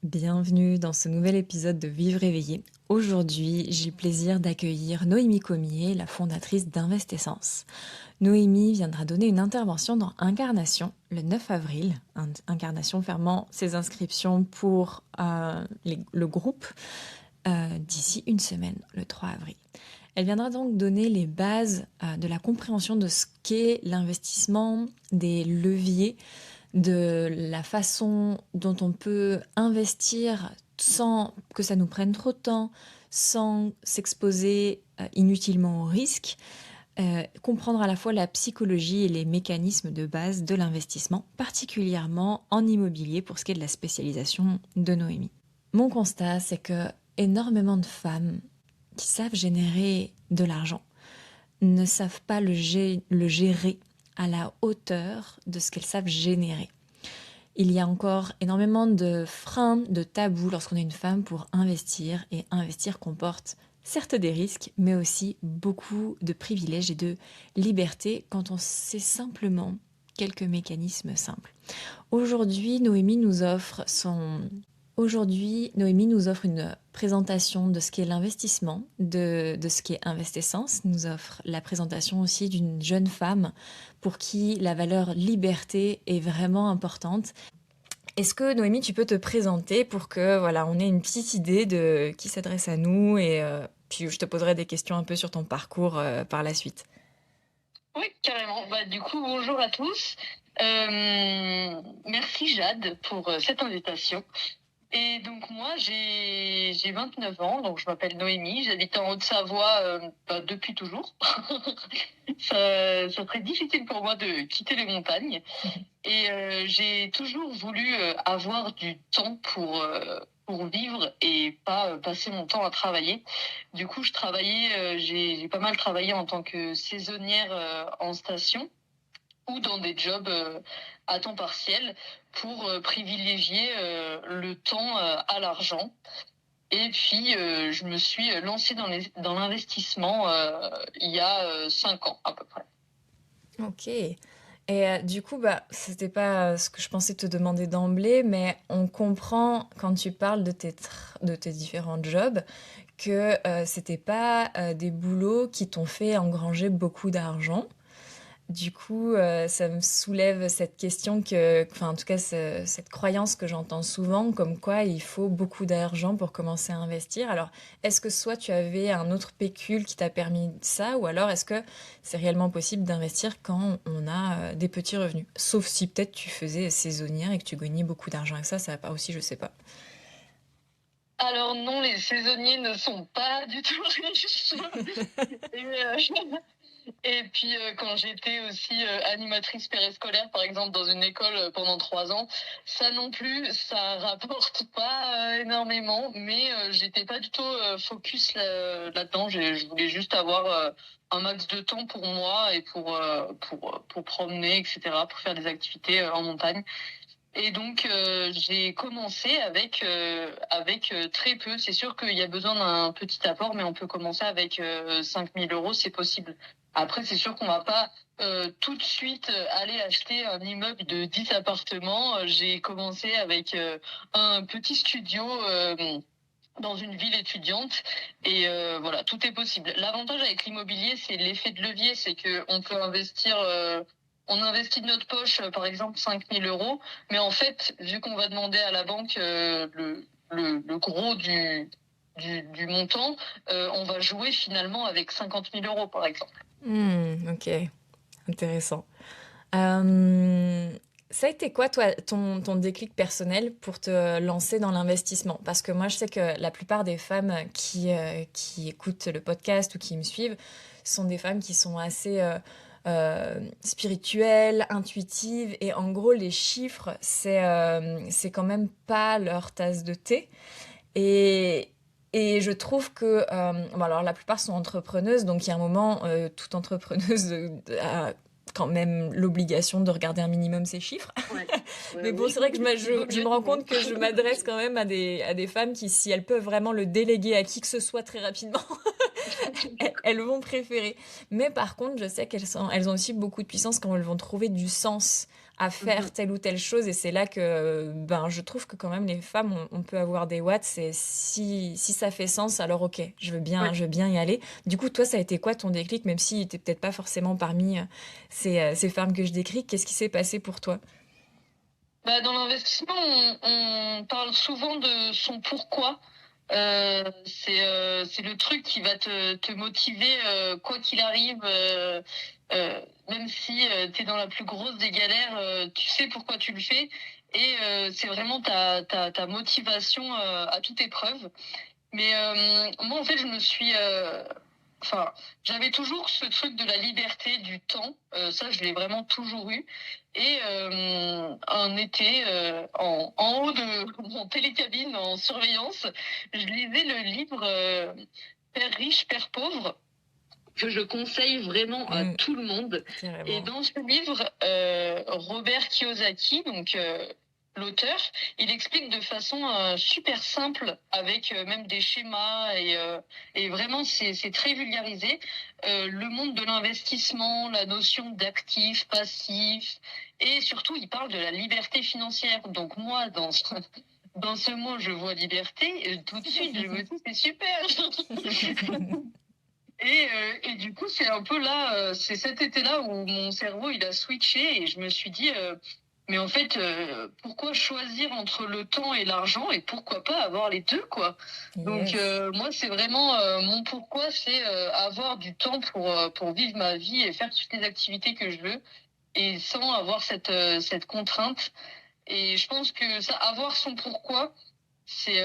Bienvenue dans ce nouvel épisode de Vivre éveillé. Aujourd'hui, j'ai le plaisir d'accueillir Noémie Comier, la fondatrice d'Investessence. Noémie viendra donner une intervention dans Incarnation le 9 avril. Incarnation fermant ses inscriptions pour le groupe d'ici une semaine, le 3 avril. Elle viendra donc donner les bases de la compréhension de ce qu'est l'investissement, des leviers, de la façon dont on peut investir sans que ça nous prenne trop de temps, sans s'exposer inutilement au risque, comprendre à la fois la psychologie et les mécanismes de base de l'investissement, particulièrement en immobilier pour ce qui est de la spécialisation de Noémie. Mon constat, c'est que énormément de femmes qui savent générer de l'argent ne savent pas le gérer à la hauteur de ce qu'elles savent générer. Il y a encore énormément de freins, de tabous lorsqu'on est une femme pour investir, et investir comporte certes des risques, mais aussi beaucoup de privilèges et de liberté quand on sait simplement quelques mécanismes simples. Aujourd'hui, Noémie nous offre une présentation de ce qu'est l'investissement, de ce qu'est Investessence, nous offre la présentation aussi d'une jeune femme pour qui la valeur liberté est vraiment importante. Est-ce que Noémie, tu peux te présenter pour que on ait une petite idée de qui s'adresse à nous et puis je te poserai des questions un peu sur ton parcours par la suite. Oui, carrément. Du coup, bonjour à tous. Merci Jade pour cette invitation. Et donc moi, j'ai 29 ans, donc je m'appelle Noémie, j'habite en Haute-Savoie depuis toujours. Ça serait difficile pour moi de quitter les montagnes. Et j'ai toujours voulu avoir du temps pour vivre et pas passer mon temps à travailler. Du coup, j'ai pas mal travaillé en tant que saisonnière en station ou dans des jobs à temps partiel pour privilégier le temps à l'argent. Et puis, je me suis lancée dans l'investissement il y a 5 ans à peu près. Ok. Et du coup, c'était pas ce que je pensais te demander d'emblée, mais on comprend quand tu parles de tes différents jobs que c'était pas des boulots qui t'ont fait engranger beaucoup d'argent. Du coup, ça me soulève cette question enfin en tout cas cette croyance que j'entends souvent, comme quoi il faut beaucoup d'argent pour commencer à investir. Alors, est-ce que soit tu avais un autre pécule qui t'a permis ça, ou alors est-ce que c'est réellement possible d'investir quand on a des petits revenus? Sauf si peut-être tu faisais saisonnière et que tu gagnais beaucoup d'argent avec ça va pas aussi, je sais pas. Alors non, les saisonniers ne sont pas du tout riches. Et puis quand j'étais aussi animatrice périscolaire, par exemple, dans une école pendant 3 ans, ça non plus, ça rapporte pas énormément, mais j'étais pas du tout focus là-dedans. Je voulais juste avoir un max de temps pour moi et pour promener, etc., pour faire des activités en montagne. Et donc j'ai commencé avec très peu. C'est sûr qu'il y a besoin d'un petit apport, mais on peut commencer avec 5 000 euros, c'est possible. Après, c'est sûr qu'on va pas tout de suite aller acheter un immeuble de 10 appartements. J'ai commencé avec un petit studio dans une ville étudiante, et voilà, tout est possible. L'avantage avec l'immobilier, c'est l'effet de levier, c'est que on peut investir, on investit de notre poche, par exemple 5 000 euros, mais en fait, vu qu'on va demander à la banque le gros du montant, on va jouer finalement avec 50 000 euros, par exemple. Ok, intéressant. Euh, Ça a été quoi, toi, ton déclic personnel pour te lancer dans l'investissement? Parce que moi, je sais que la plupart des femmes qui écoutent le podcast ou qui me suivent sont des femmes qui sont assez spirituelles, intuitives, et en gros, les chiffres, c'est quand même pas leur tasse de thé. Et, et je trouve que, alors la plupart sont entrepreneuses, donc il y a un moment, toute entrepreneuse a quand même l'obligation de regarder un minimum ses chiffres. Ouais. Mais bon, Oui. c'est vrai que je me rends compte que je m'adresse quand même à des femmes qui, si elles peuvent vraiment le déléguer à qui que ce soit très rapidement, elles vont préférer. Mais par contre, je sais elles ont aussi beaucoup de puissance quand elles vont trouver du sens à faire telle ou telle chose. Et c'est là que je trouve que quand même les femmes, on peut avoir des watts. C'est si ça fait sens, alors ok, Ouais. je veux bien y aller. Du coup, toi, ça a été quoi ton déclic, même si t'es peut-être pas forcément parmi ces femmes que je décris, qu'est-ce qui s'est passé pour toi? Bah, dans l'investissement, on parle souvent de son pourquoi. C'est le truc qui va te motiver quoi qu'il arrive, même si tu es dans la plus grosse des galères, tu sais pourquoi tu le fais. Et c'est vraiment ta motivation à toute épreuve. Mais moi, en fait, je me suis... Enfin, j'avais toujours ce truc de la liberté du temps. Ça, je l'ai vraiment toujours eu. Et un été, en haut de mon télécabine en surveillance, je lisais le livre Père riche, Père pauvre, que je conseille vraiment à Mm, tout le monde. Et carrément. dans ce livre, Robert Kiyosaki, donc l'auteur, il explique de façon super simple, avec même des schémas, et vraiment c'est très vulgarisé, le monde de l'investissement, la notion d'actif, passif, et surtout il parle de la liberté financière. Donc moi, dans ce mot, je vois liberté, et tout de suite je me dis c'est super. Et du coup, c'est un peu là, c'est cet été-là où mon cerveau il a switché et je me suis dit, mais en fait, pourquoi choisir entre le temps et l'argent, et pourquoi pas avoir les deux, quoi. Donc Yes. moi, c'est vraiment mon pourquoi, c'est avoir du temps pour vivre ma vie et faire toutes les activités que je veux, et sans avoir cette contrainte. Et je pense que ça, avoir son pourquoi, c'est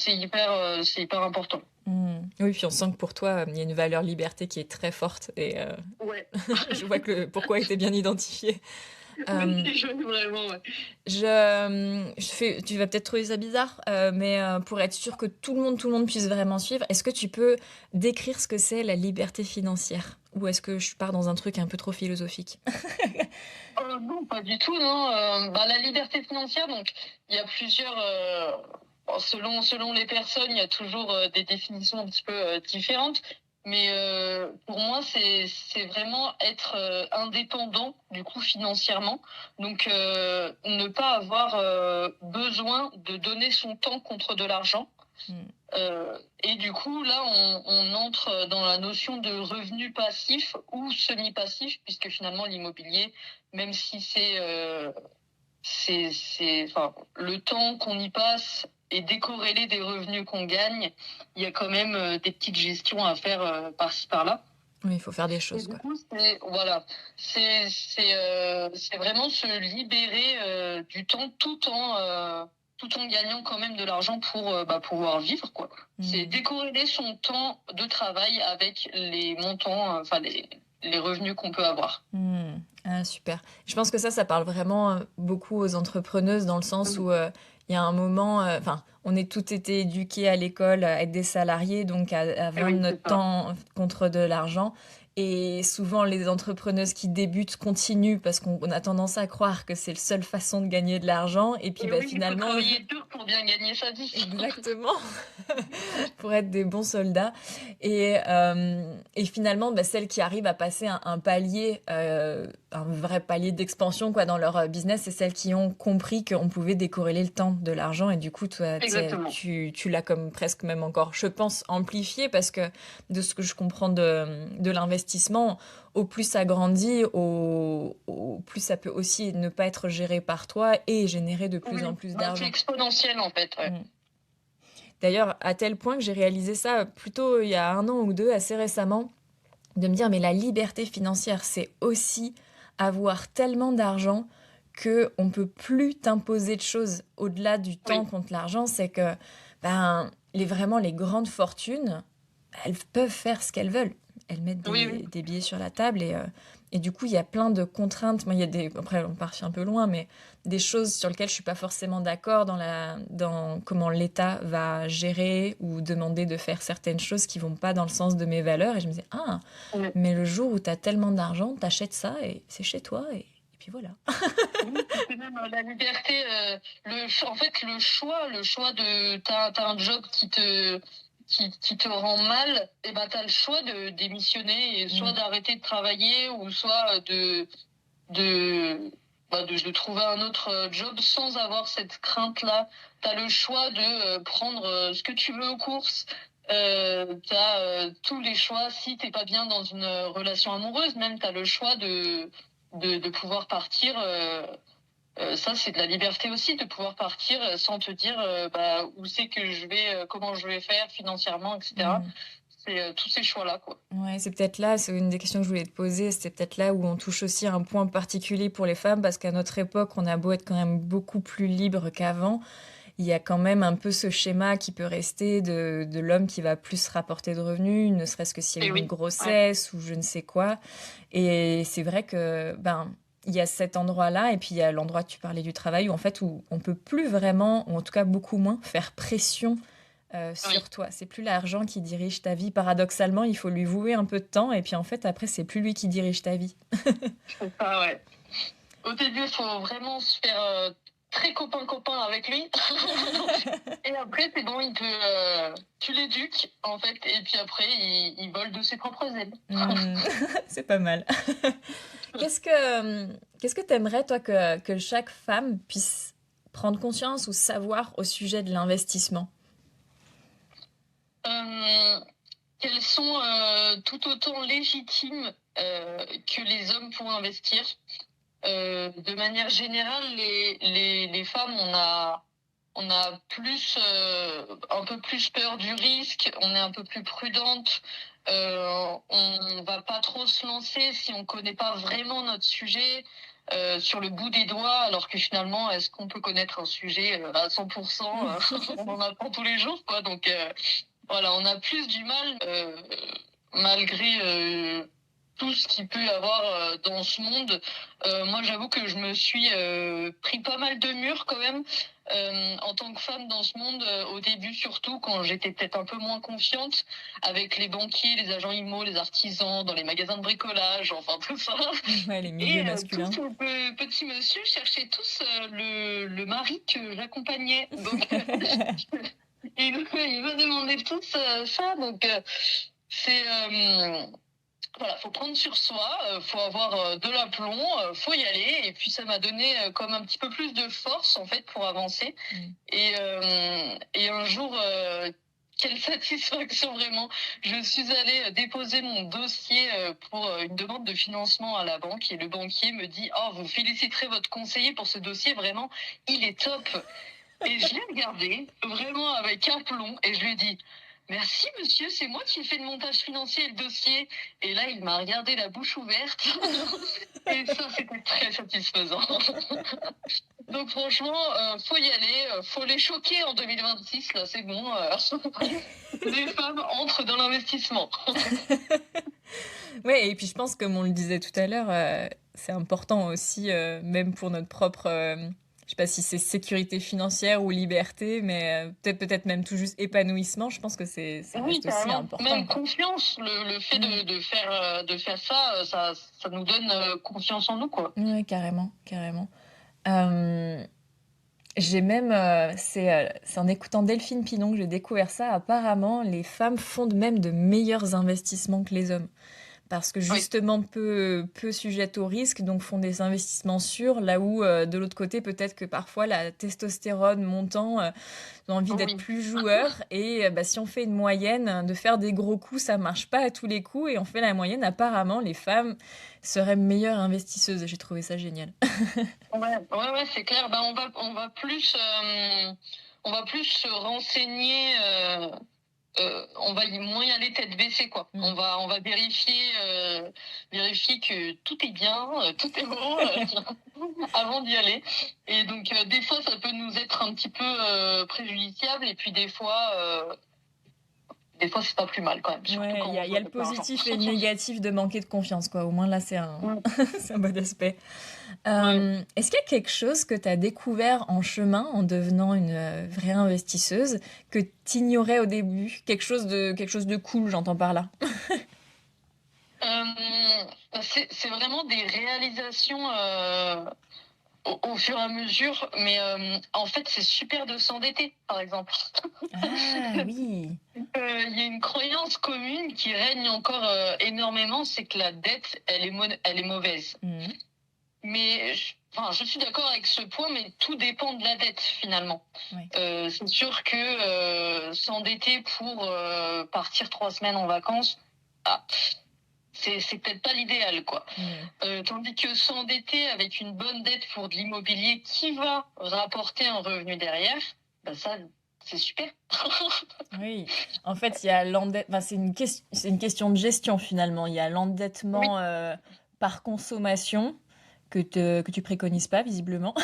hyper important. Mm. Oui, puis on sent que pour toi, il y a une valeur liberté qui est très forte et Ouais. je vois que le pourquoi était bien identifié. Oui, Euh, vraiment, ouais. tu vas peut-être trouver ça bizarre, mais pour être sûr que tout le monde puisse vraiment suivre, est-ce que tu peux décrire ce que c'est la liberté financière? Ou est-ce que je pars dans un truc un peu trop philosophique? Non, pas du tout, non. La liberté financière, donc il y a plusieurs, bon, selon les personnes, il y a toujours des définitions un petit peu différentes. Mais pour moi, c'est vraiment être indépendant du coup financièrement. Donc ne pas avoir besoin de donner son temps contre de l'argent. Mm. Et du coup, là, on entre dans la notion de revenu passif ou semi-passif, puisque finalement, l'immobilier, même si enfin, le temps qu'on y passe est décorrélé des revenus qu'on gagne, il y a quand même des petites gestions à faire par-ci, par-là. Oui, il faut faire des Et choses, du quoi. coup, c'est vraiment se libérer du temps, tout en gagnant quand même de l'argent pour pouvoir vivre, quoi. C'est Mm. décorréler son temps de travail avec les montants, enfin les revenus qu'on peut avoir. Hmm. Ah, super. Je pense que ça parle vraiment beaucoup aux entrepreneuses dans le sens où il y a un moment, enfin, on est tout été éduqués à l'école à être des salariés, donc à Et vendre oui, c'est notre ça. temps contre de l'argent. Et souvent, les entrepreneuses qui débutent continuent parce qu'on a tendance à croire que c'est la seule façon de gagner de l'argent. Et puis, Et bah, oui, il faut finalement, travailler dur pour bien gagner sa vie. exactement, pour être des bons soldats. Et finalement, bah, celles qui arrivent à passer un palier, un vrai palier d'expansion quoi, dans leur business, c'est celles qui ont compris qu'on pouvait décorréler le temps de l'argent. Et du coup, toi, Exactement. tu l'as comme presque même encore, je pense, amplifié parce que de ce que je comprends de l'investissement, au plus ça grandit, au plus ça peut aussi ne pas être géré par toi et générer de plus Oui, en plus c'est d'argent. exponentiel en fait. Ouais. Mm. D'ailleurs, à tel point que j'ai réalisé ça plutôt il y a un an ou deux, assez récemment, de me dire, mais la liberté financière, c'est aussi avoir tellement d'argent que on peut plus t'imposer de choses au-delà du temps Oui, contre l'argent. C'est que vraiment les grandes fortunes, elles peuvent faire ce qu'elles veulent. Elles mettent oui, oui. des billets sur la table et du coup, il y a plein de contraintes. Moi, il y a après, on part un peu loin, mais des choses sur lesquelles je suis pas forcément d'accord dans comment l'État va gérer ou demander de faire certaines choses qui vont pas dans le sens de mes valeurs. Et je me disais, ah, Oui. mais le jour où tu as tellement d'argent, t'achètes ça et c'est chez toi et puis voilà. Oui, parce que même la liberté, en fait, le choix de, t'as un job qui te rend mal, et ben t'as le choix de démissionner, et soit Mm, d'arrêter de travailler, ou soit de de trouver un autre job sans avoir cette crainte-là. Tu as le choix de prendre ce que tu veux aux courses. Tu as tous les choix. Si t'es pas bien dans une relation amoureuse, même tu as le choix de pouvoir partir. Ça, c'est de la liberté aussi, de pouvoir partir sans te dire où c'est que je vais, comment je vais faire financièrement, etc. Mm. C'est tous ces choix-là, quoi. Ouais, c'est peut-être là, c'est une des questions que je voulais te poser, c'était peut-être là où on touche aussi à un point particulier pour les femmes, parce qu'à notre époque, on a beau être quand même beaucoup plus libre qu'avant, il y a quand même un peu ce schéma qui peut rester de l'homme qui va plus rapporter de revenus, ne serait-ce que s'il y a Et eu une oui, ouais. grossesse ou je ne sais quoi. Et c'est vrai que, ben, il y a cet endroit-là, et puis il y a l'endroit que tu parlais du travail, où en fait, où on peut plus vraiment, ou en tout cas beaucoup moins, faire pression Oui, sur toi. C'est plus l'argent qui dirige ta vie. Paradoxalement, il faut lui vouer un peu de temps, et puis en fait, après, c'est plus lui qui dirige ta vie. c'est ça, ouais. Au début, il faut vraiment se faire très copain-copain avec lui. Et après, c'est bon, tu l'éduques, en fait, et puis après, il vole de ses propres ailes. Hmm, c'est pas mal. Qu'est-ce que t'aimerais, toi, que chaque femme puisse prendre conscience ou savoir au sujet de l'investissement? Euh, Qu'elles sont tout autant légitimes que les hommes pour investir. De manière générale, les femmes, on a plus, un peu plus peur du risque, on est un peu plus prudente, on va pas trop se lancer si on connaît pas vraiment notre sujet sur le bout des doigts, alors que finalement, est-ce qu'on peut connaître un sujet à 100%? On en apprend tous les jours, quoi. Donc voilà, on a plus du mal, malgré tout ce qu'il peut y avoir dans ce monde. Moi, j'avoue que je me suis pris pas mal de murs quand même en tant que femme dans ce monde, au début surtout, quand j'étais peut-être un peu moins confiante, avec les banquiers, les agents IMO, les artisans, dans les magasins de bricolage, enfin tout ça. Ouais, les Et milieux tous masculins. ces petits monsieur cherchaient tous le mari que j'accompagnais. Donc, ils me demandaient tous ça. Donc, c'est... voilà, faut prendre sur soi, faut avoir de l'aplomb, faut y aller. Et puis ça m'a donné comme un petit peu plus de force en fait pour avancer. Mm. Et un jour, quelle satisfaction vraiment. Je suis allée déposer mon dossier pour une demande de financement à la banque et le banquier me dit «Oh, vous féliciterez votre conseiller pour ce dossier, vraiment, il est top». Et je l'ai regardé vraiment avec aplomb et je lui ai dit «Merci monsieur, c'est moi qui ai fait le montage financier et le dossier». Et là, il m'a regardé la bouche ouverte. Et ça, c'était très satisfaisant. Donc franchement, faut y aller, faut les choquer en 2026, là, c'est bon. Les femmes entrent dans l'investissement. Ouais, et puis je pense, comme on le disait tout à l'heure, c'est important aussi, même pour notre propre, je sais pas si c'est sécurité financière ou liberté, mais peut-être même tout juste épanouissement. Je pense que ça Oui, reste aussi carrément. important, Même quoi. confiance, le fait Mm. de faire ça, ça nous donne confiance en nous, quoi. Ouais, carrément, carrément. Euh, j'ai même, c'est en écoutant Delphine Pinon que j'ai découvert ça. Apparemment, les femmes font même de meilleurs investissements que les hommes. Parce que Oui, justement peu sujettes au risque, donc font des investissements sûrs, là où de l'autre côté, peut-être que parfois la testostérone montant, ont envie d'être oui. plus joueurs, et bah, si on fait une moyenne, de faire des gros coups, ça marche pas à tous les coups, et on fait la moyenne, apparemment, les femmes seraient meilleures investisseuses. J'ai trouvé ça génial. Ouais, c'est clair. Ben, on va plus se renseigner. On va moins y aller tête baissée, quoi. Mm. On va vérifier que tout est bien, tout est bon avant d'y aller. Et donc des fois ça peut nous être un petit peu préjudiciable et puis des fois c'est pas plus mal quand même, surtout Ouais, quand il on y a veut le de l'argent. positif et le négatif de manquer de confiance, quoi. Au moins là, c'est un, Mm. c'est un bon aspect. Ouais. Est-ce qu'il y a quelque chose que tu as découvert en chemin en devenant une vraie investisseuse que tu ignorais au début? Quelque chose de cool, j'entends par là. C'est vraiment des réalisations au fur et à mesure, mais en fait c'est super de s'endetter, par exemple. Ah oui. Il y a une croyance commune qui règne encore énormément, c'est que la dette, elle est mauvaise. Mhm. Mais enfin, je suis d'accord avec ce point, mais tout dépend de la dette finalement. Oui. C'est sûr que s'endetter pour partir 3 semaines en vacances, ah, c'est peut-être pas l'idéal, quoi. Tandis que s'endetter avec une bonne dette pour de l'immobilier qui va rapporter un revenu derrière, bah ça, c'est super. Oui, en fait, il y a enfin, c'est une question de gestion finalement. Il y a Oui, l'endettement par consommation que tu préconises pas visiblement.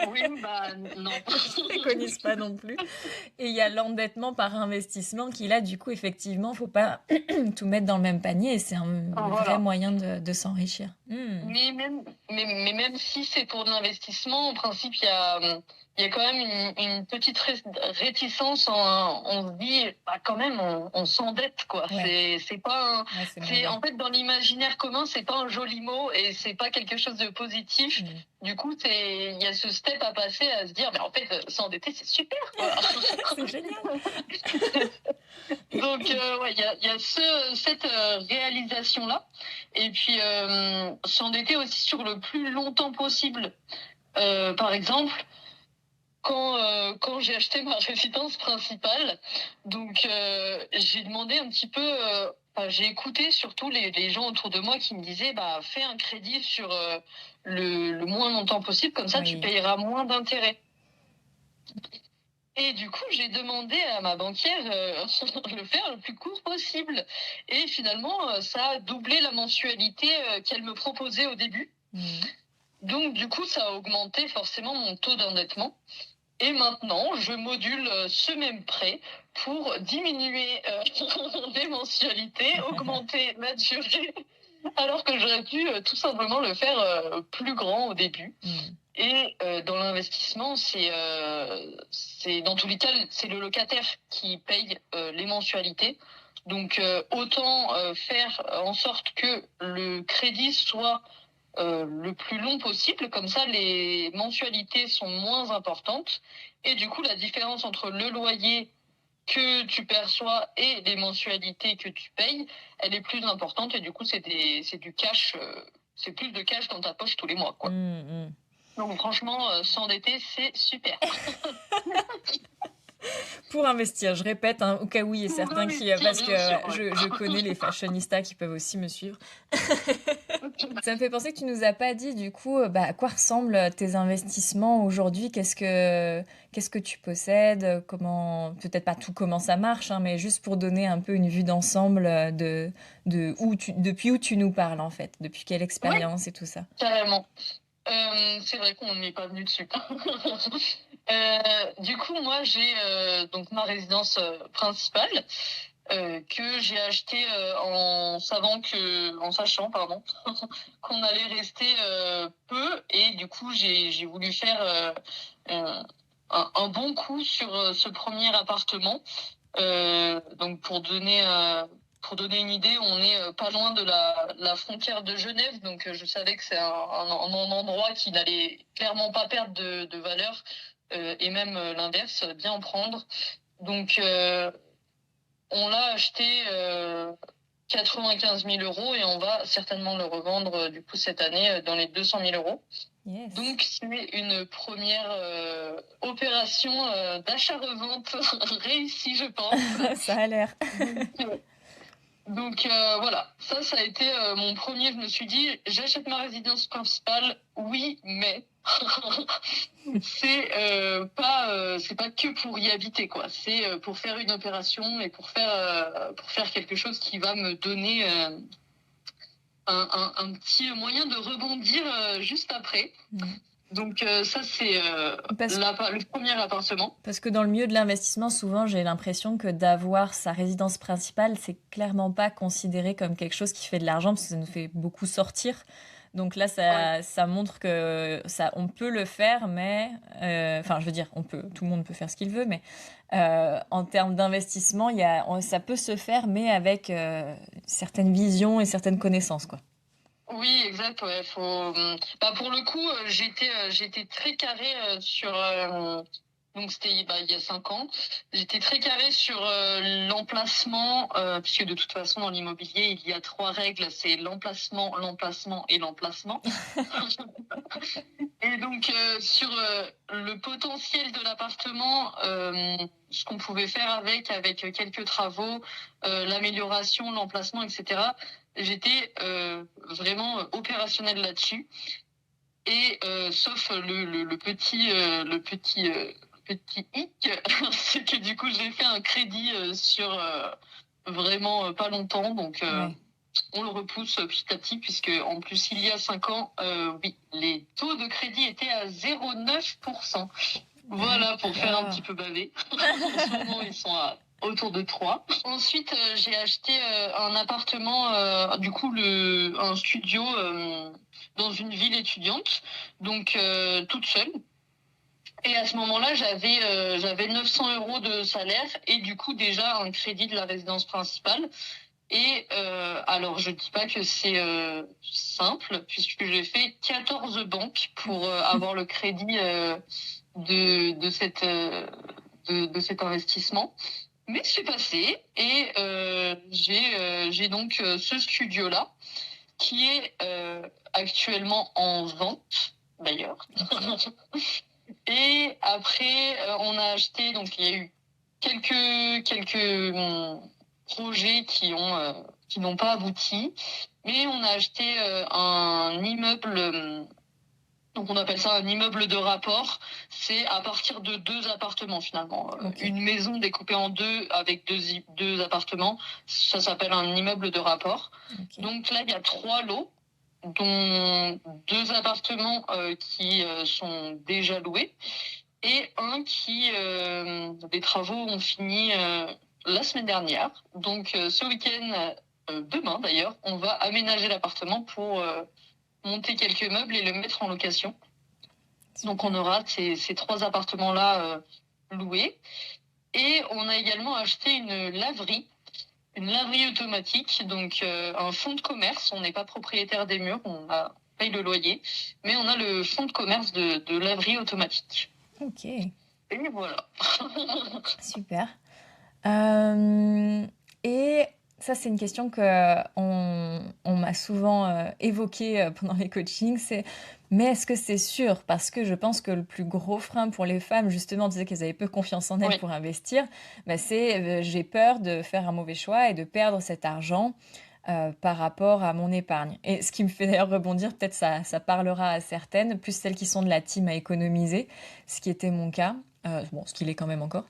oui, bah non. Je préconise pas non plus. Et il y a l'endettement par investissement qui là, du coup, effectivement, faut pas tout mettre dans le même panier et c'est un vrai Voilà. moyen de s'enrichir. Mais même si c'est pour de l'investissement, en principe, il y a quand même une petite réticence. On se dit, bah, quand même, on s'endette, quoi. Ouais, C'est pas ouais, c'est c'est, mauvais. en fait, dans l'imaginaire commun, c'est pas un joli mot et c'est pas quelque chose de positif. Mm. Du coup, il y a ce step à passer à se dire, mais en fait, s'endetter, c'est super, quoi. C'est génial. Donc, ouais, il y a cette réalisation-là. Et puis, s'endetter aussi sur le plus longtemps possible. Par exemple, quand j'ai acheté ma résidence principale, donc j'ai demandé un petit peu, enfin, j'ai écouté surtout les gens autour de moi qui me disaient, bah, fais un crédit sur le moins longtemps possible, comme ça tu Oui. payeras moins d'intérêts. Et du coup, j'ai demandé à ma banquière de le faire le plus court possible. Et finalement, ça a doublé la mensualité qu'elle me proposait au début. Mm. Donc, du coup, ça a augmenté forcément mon taux d'endettement. Et maintenant, je module ce même prêt pour diminuer les mensualités, augmenter la durée, alors que j'aurais pu tout simplement le faire plus grand au début. Mm. Et dans l'investissement, c'est dans tous les cas, c'est le locataire qui paye les mensualités. Donc autant faire en sorte que le crédit soit le plus long possible, comme ça les mensualités sont moins importantes. Et du coup, la différence entre le loyer que tu perçois et les mensualités que tu payes, elle est plus importante. Et du coup, c'est du cash, c'est plus de cash dans ta poche tous les mois, quoi. Mm, mm. Donc franchement, s'endetter, c'est super. Pour investir, je répète, hein, au cas où il y a Pour certains qui... investir, Parce que bien sûr. je connais les fashionistas qui peuvent aussi me suivre. Ça me fait penser que tu nous as pas dit, du coup, bah, à quoi ressemblent tes investissements aujourd'hui? Qu'est-ce que tu possèdes? Comment... Peut-être pas tout comment ça marche, hein, mais juste pour donner un peu une vue d'ensemble depuis où tu nous parles, en fait. Depuis quelle Oui, expérience et tout ça. carrément. C'est vrai qu'on n'est pas venu dessus. Du coup, moi, j'ai donc ma résidence principale que j'ai achetée en sachant, pardon, qu'on allait rester peu, et du coup, j'ai voulu faire un, un bon coup sur ce premier appartement. Donc pour donner une idée, on est pas loin de la frontière de Genève, donc je savais que c'est un endroit qui n'allait clairement pas perdre de valeur, et même l'inverse, bien en prendre. Donc on l'a acheté 95 000 euros et on va certainement le revendre du coup cette année dans les 200 000 euros. Yes. Donc c'est une première opération d'achat-revente réussie, je pense. Ça a l'air. Donc voilà, ça a été mon premier. Je me suis dit, j'achète ma résidence principale, oui, mais c'est pas que pour y habiter, quoi. C'est pour faire une opération et pour faire quelque chose qui va me donner un petit moyen de rebondir juste après. Mm. Donc ça c'est Parce le premier appartement. Parce que dans le milieu de l'investissement, souvent, j'ai l'impression que d'avoir sa résidence principale, c'est clairement pas considéré comme quelque chose qui fait de l'argent, parce que ça nous fait beaucoup sortir. Donc là, Ouais. ça montre que ça, on peut le faire, mais enfin, je veux dire, tout le monde peut faire ce qu'il veut, mais en termes d'investissement, ça peut se faire, mais avec certaines visions et certaines connaissances, quoi. Oui, exact. Ouais, bah pour le coup, j'étais très carré sur Donc c'était il y a 5 ans. J'étais très carrée sur l'emplacement, puisque de toute façon dans l'immobilier il y a 3 règles, c'est l'emplacement, l'emplacement et l'emplacement. Et donc sur le potentiel de l'appartement, ce qu'on pouvait faire avec quelques travaux, l'amélioration, l'emplacement, etc. J'étais vraiment opérationnelle là-dessus. Et sauf le petit hic, c'est que du coup j'ai fait un crédit sur vraiment pas longtemps, donc Ouais. on le repousse petit à petit, puisque en plus il y a 5 ans, oui, les taux de crédit étaient à 0,9%. Voilà, pour faire un petit D'accord. peu baver. En ce moment ils sont autour de 3. Ensuite j'ai acheté un appartement, du coup un studio dans une ville étudiante, donc toute seule. Et à ce moment-là, j'avais 900 euros de salaire et du coup déjà un crédit de la résidence principale. Et alors, je dis pas que c'est simple, puisque j'ai fait 14 banques pour avoir le crédit de cet investissement. Mais c'est passé et j'ai donc ce studio-là qui est actuellement en vente, d'ailleurs. Ok. Et après, on a acheté, donc il y a eu quelques projets qui n'ont pas abouti, mais on a acheté un immeuble, donc on appelle ça un immeuble de rapport. C'est à partir de 2 appartements finalement. Ok. Une maison découpée en deux avec deux appartements, ça s'appelle un immeuble de rapport. Ok. Donc là, il y a 3 lots, dont 2 appartements qui sont déjà loués et un qui, des travaux ont fini la semaine dernière. Donc ce week-end, demain d'ailleurs, on va aménager l'appartement pour monter quelques meubles et le mettre en location. Donc on aura ces 3 appartements-là loués. Et on a également acheté une laverie automatique, donc un fonds de commerce. On n'est pas propriétaire des murs, paye le loyer, mais on a le fonds de commerce de laverie automatique. Ok. Et voilà. Super. Et ça, c'est une question que on m'a souvent évoquée pendant les coachings, c'est mais est-ce que c'est sûr? Parce que je pense que le plus gros frein pour les femmes, justement, disaient qu'elles avaient peu confiance en elles Oui. pour investir, bah, c'est j'ai peur de faire un mauvais choix et de perdre cet argent par rapport à mon épargne. Et ce qui me fait d'ailleurs rebondir, peut-être ça parlera à certaines, plus celles qui sont de la team à économiser, ce qui était mon cas, bon, ce qu'il est quand même encore.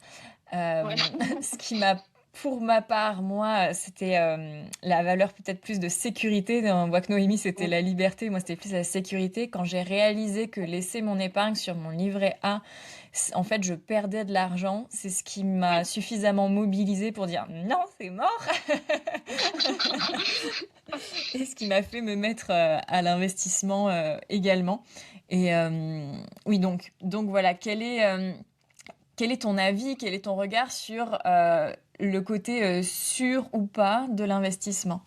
Ouais. Ce qui m'a pour ma part, moi, c'était, la valeur peut-être plus de sécurité. On voit que Noémie, c'était la liberté, moi, c'était plus la sécurité. Quand j'ai réalisé que laisser mon épargne sur mon livret A, en fait, je perdais de l'argent, c'est ce qui m'a suffisamment mobilisée pour dire: «Non, c'est mort!» et ce qui m'a fait me mettre, à l'investissement, également et oui, donc voilà, quel est ton avis, quel est ton regard sur le côté sûr ou pas de l'investissement?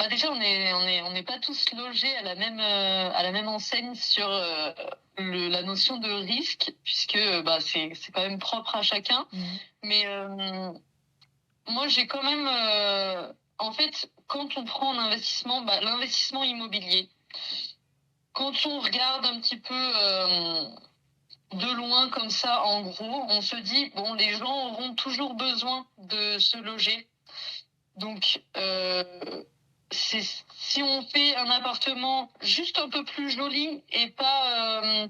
Déjà, on n'est pas tous logés à la même enseigne sur la notion de risque, puisque c'est quand même propre à chacun. Mmh. Mais moi, j'ai quand même, en fait, quand on prend un investissement, l'investissement immobilier, quand on regarde un petit peu de loin comme ça, en gros, on se dit, bon, les gens auront toujours besoin de se loger. Donc, si on fait un appartement juste un peu plus joli et pas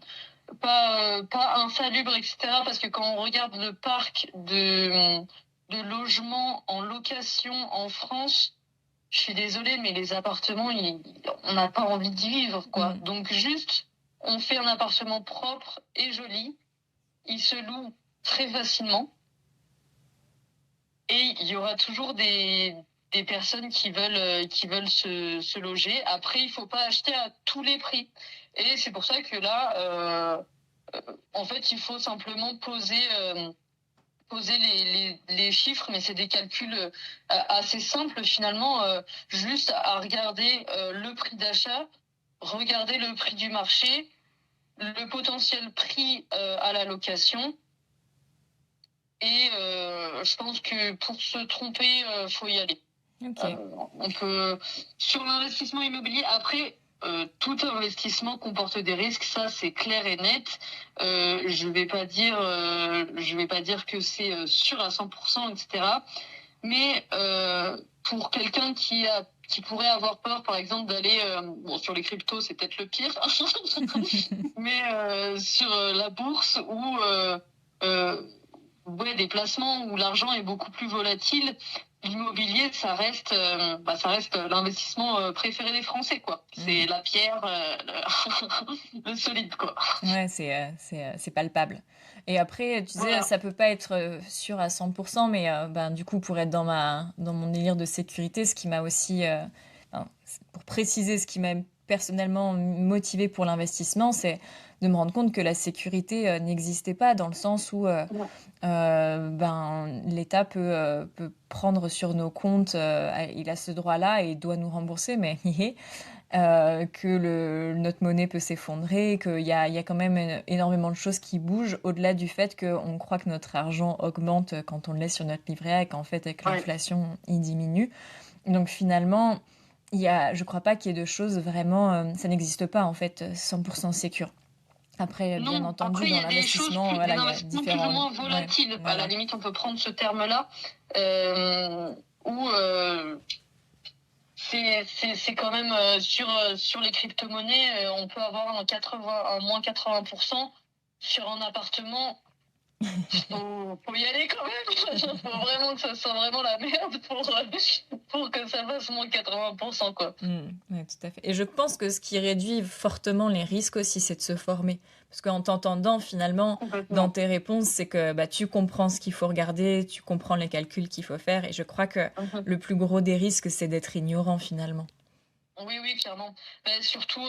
insalubre, etc., parce que quand on regarde le parc de logements en location en France, je suis désolée, mais les appartements, on n'a pas envie d'y vivre, quoi. Mmh. Donc juste, on fait un appartement propre et joli, il se loue très facilement, et il y aura toujours des personnes qui veulent se loger. Après, il faut pas acheter à tous les prix. Et c'est pour ça que là, en fait, il faut simplement poser les chiffres, mais c'est des calculs assez simples finalement, juste à regarder le prix d'achat, regarder le prix du marché le potentiel prix à la location. Et je pense que pour se tromper, faut y aller. Ok. On peut sur l'investissement immobilier. Après, tout investissement comporte des risques, ça c'est clair et net. Je vais pas dire que c'est sûr à 100%, etc. Mais pour quelqu'un qui pourrait avoir peur, par exemple, d'aller bon sur les cryptos, c'est peut-être le pire, mais sur la bourse ou ouais, des placements où l'argent est beaucoup plus volatile, l'immobilier, ça reste l'investissement préféré des Français, quoi. C'est la pierre, le solide, quoi. Ouais, c'est palpable. Et après, tu disais, Voilà. ça peut pas être sûr à 100%, mais ben, du coup, pour être dans mon délire de sécurité, ce qui m'a aussi, pour préciser ce qui m'a personnellement motivé pour l'investissement, c'est de me rendre compte que la sécurité n'existait pas dans le sens où ben, l'État peut prendre sur nos comptes, il a ce droit-là et doit nous rembourser, mais que notre monnaie peut s'effondrer, qu'il y a quand même énormément de choses qui bougent, au-delà du fait qu'on croit que notre argent augmente quand on le laisse sur notre livret A et qu'en fait, avec Ouais. l'inflation, il diminue. Donc finalement, je crois pas qu'il y ait de choses vraiment, ça n'existe pas en fait, 100% sécure. Après, bien Non, entendu, après, il y dans a des choses l'investissement, des voilà, il y a investissements plus ou différents... moins Ouais, volatiles. À la voilà. limite, on peut prendre ce terme-là, où c'est quand même sur les crypto-monnaies, on peut avoir un moins 80% sur un appartement. Faut y aller quand même. Faut vraiment que ça soit vraiment la merde pour que ça fasse moins 80%, quoi. Ouais, tout à fait. Et je pense que ce qui réduit fortement les risques aussi, c'est de se former. Parce qu'en t'entendant, finalement, dans Complètement. tes réponses, c'est que bah, tu comprends ce qu'il faut regarder, tu comprends les calculs qu'il faut faire. Et je crois que Mhm. le plus gros des risques, c'est d'être ignorant, finalement. Oui, oui, clairement. Mais surtout,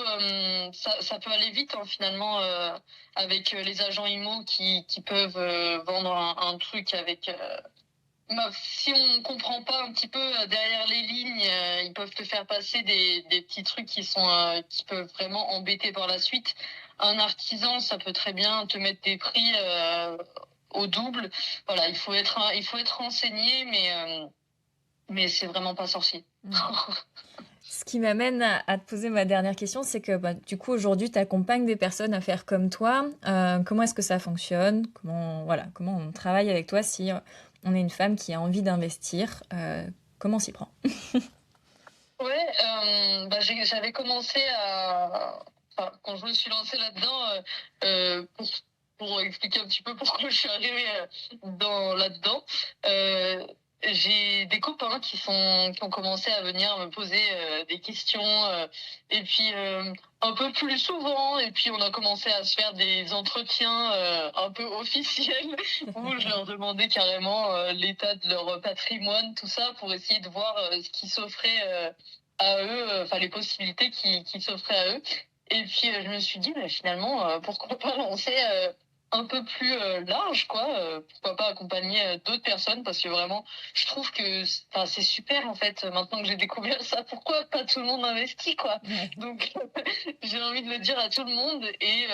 ça peut aller vite, hein, finalement, avec les agents IMO qui peuvent vendre un truc avec... si on comprend pas un petit peu derrière les lignes, ils peuvent te faire passer des petits trucs qui peuvent vraiment embêter par la suite. Un artisan, ça peut très bien te mettre des prix au double. Voilà, il faut être renseigné, mais c'est vraiment pas sorcier. Mm. Ce qui m'amène à te poser ma dernière question, c'est que bah, du coup, aujourd'hui, tu accompagnes des personnes à faire comme toi. Comment est-ce que ça fonctionne? Comment on travaille avec toi si on est une femme qui a envie d'investir? Comment on s'y prend? Ouais, j'avais commencé enfin, quand je me suis lancée là-dedans, pour expliquer un petit peu pourquoi je suis arrivée là-dedans, euh, j'ai des copains qui ont commencé à venir me poser des questions, et puis un peu plus souvent, et puis on a commencé à se faire des entretiens un peu officiels où je leur demandais carrément l'état de leur patrimoine, tout ça, pour essayer de voir ce qui s'offrait à eux, enfin les possibilités qui s'offraient à eux. Et puis je me suis dit, mais finalement, pourquoi pas lancer un peu plus large, quoi. Pourquoi pas accompagner d'autres personnes, parce que vraiment, je trouve que c'est super en fait. Maintenant que j'ai découvert ça, pourquoi pas tout le monde investit, quoi. Ouais. Donc j'ai envie de le dire à tout le monde et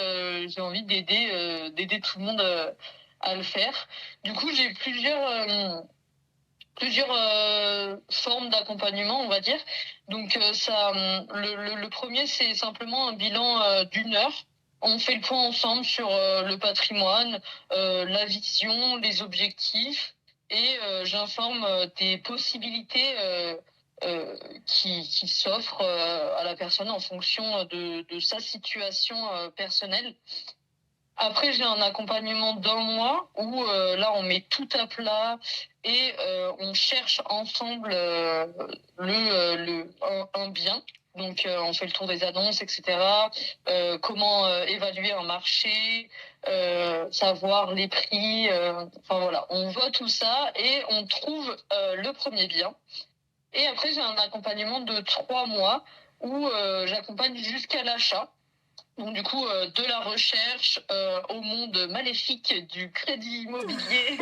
j'ai envie d'aider tout le monde à le faire. Du coup, j'ai plusieurs formes d'accompagnement, on va dire. Donc le premier, c'est simplement un bilan d'une heure. On fait le point ensemble sur le patrimoine, la vision, les objectifs, et j'informe des possibilités qui s'offrent à la personne en fonction de sa situation personnelle. Après, j'ai un accompagnement d'un mois où là, on met tout à plat et on cherche ensemble un bien. Donc, on fait le tour des annonces, etc. Comment évaluer un marché, savoir les prix. Enfin voilà, on voit tout ça et on trouve le premier bien. Et après, j'ai un accompagnement de 3 mois où j'accompagne jusqu'à l'achat. Donc du coup, de la recherche au monde maléfique du crédit immobilier,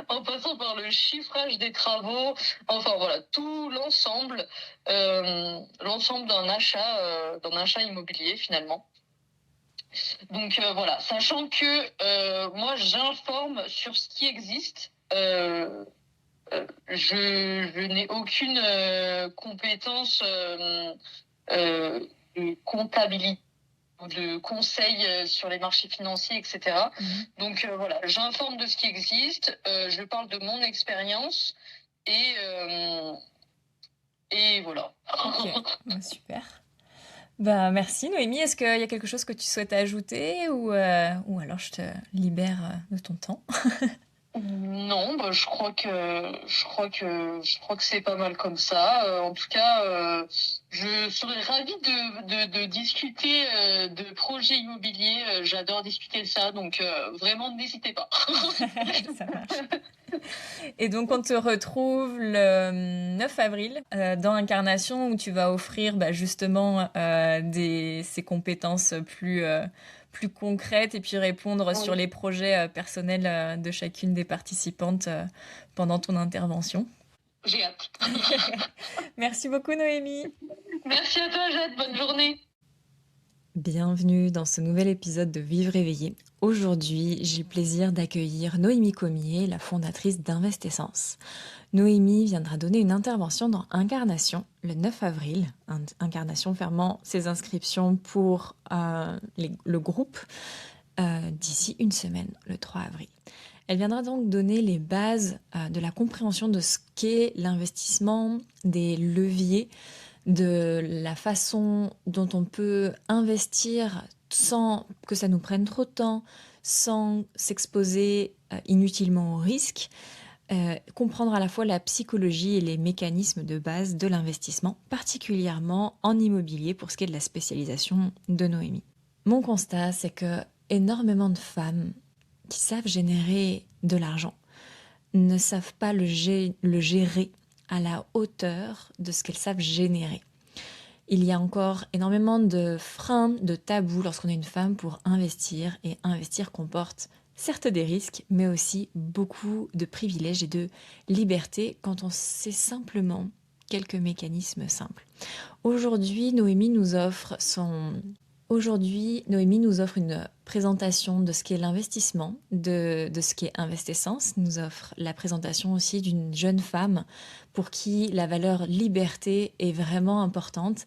en passant par le chiffrage des travaux, enfin voilà, tout l'ensemble d'un achat immobilier finalement. Donc voilà, sachant que moi j'informe sur ce qui existe. Je n'ai aucune compétence de comptabilité ou de conseil sur les marchés financiers, etc. Donc voilà, j'informe de ce qui existe, je parle de mon expérience et, euh, et voilà. Ok, bah, super. Bah, merci Noémie. Est-ce qu'il y a quelque chose que tu souhaites ajouter ou alors je te libère de ton temps? Non, bah, je crois que c'est pas mal comme ça. En tout cas, je serais ravie de discuter de projets immobiliers. J'adore discuter de ça, donc vraiment n'hésitez pas. Ça marche. Et donc on te retrouve le 9 avril dans Incarnation où tu vas offrir bah, justement ces compétences plus concrètes et puis répondre sur Oui, les projets personnels de chacune des participantes pendant ton intervention. j'ai hâte. Merci beaucoup Noémie. Merci à toi, Jade. Bonne journée. Bienvenue dans ce nouvel épisode de Vivre éveillé. Aujourd'hui, j'ai le plaisir d'accueillir Noémie Comier, la fondatrice d'Investessence. Noémie viendra donner une intervention dans Incarnation le 9 avril, Incarnation fermant ses inscriptions pour le groupe d'ici une semaine, le 3 avril. Elle viendra donc donner les bases de la compréhension de ce qu'est l'investissement, des leviers, de la façon dont on peut investir sans que ça nous prenne trop de temps, sans s'exposer inutilement au risque, comprendre à la fois la psychologie et les mécanismes de base de l'investissement, particulièrement en immobilier pour ce qui est de la spécialisation de Noémie. Mon constat, c'est que énormément de femmes qui savent générer de l'argent ne savent pas le gérer à la hauteur de ce qu'elles savent générer. Il y a encore énormément de freins, de tabous lorsqu'on est une femme pour investir, et investir comporte certes des risques, mais aussi beaucoup de privilèges et de liberté quand on sait simplement quelques mécanismes simples. Aujourd'hui, Noémie nous offre une présentation de ce qu'est l'investissement, de ce qu'est Investessence, nous offre la présentation aussi d'une jeune femme pour qui la valeur liberté est vraiment importante.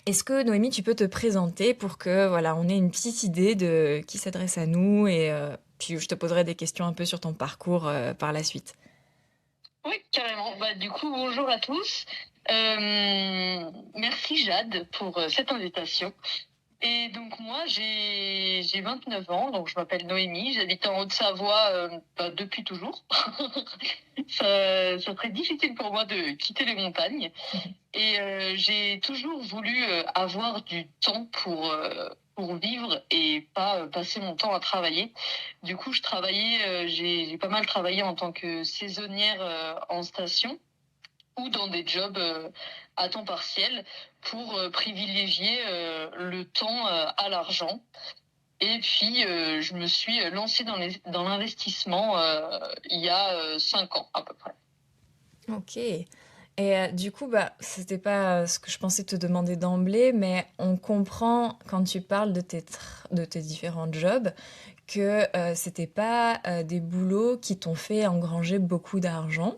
Est-ce que Noémie, tu peux te présenter pour que voilà, on ait une petite idée de qui s'adresse à nous et puis je te poserai des questions un peu sur ton parcours par la suite. Oui, carrément. Bah, du coup, bonjour à tous. Merci Jade pour cette invitation. Et donc moi, j'ai 29 ans, donc je m'appelle Noémie, j'habite en Haute-Savoie depuis toujours. Ça serait difficile pour moi de quitter les montagnes. Et j'ai toujours voulu avoir du temps pour vivre et pas passer mon temps à travailler. Du coup, j'ai pas mal travaillé en tant que saisonnière en station ou dans des jobs à temps partiel pour privilégier le temps à l'argent. Et puis, je me suis lancée dans l'investissement il y a 5 ans à peu près. Ok. Et du coup, bah, c'était pas ce que je pensais te demander d'emblée, mais on comprend quand tu parles de tes différents jobs que c'était pas des boulots qui t'ont fait engranger beaucoup d'argent.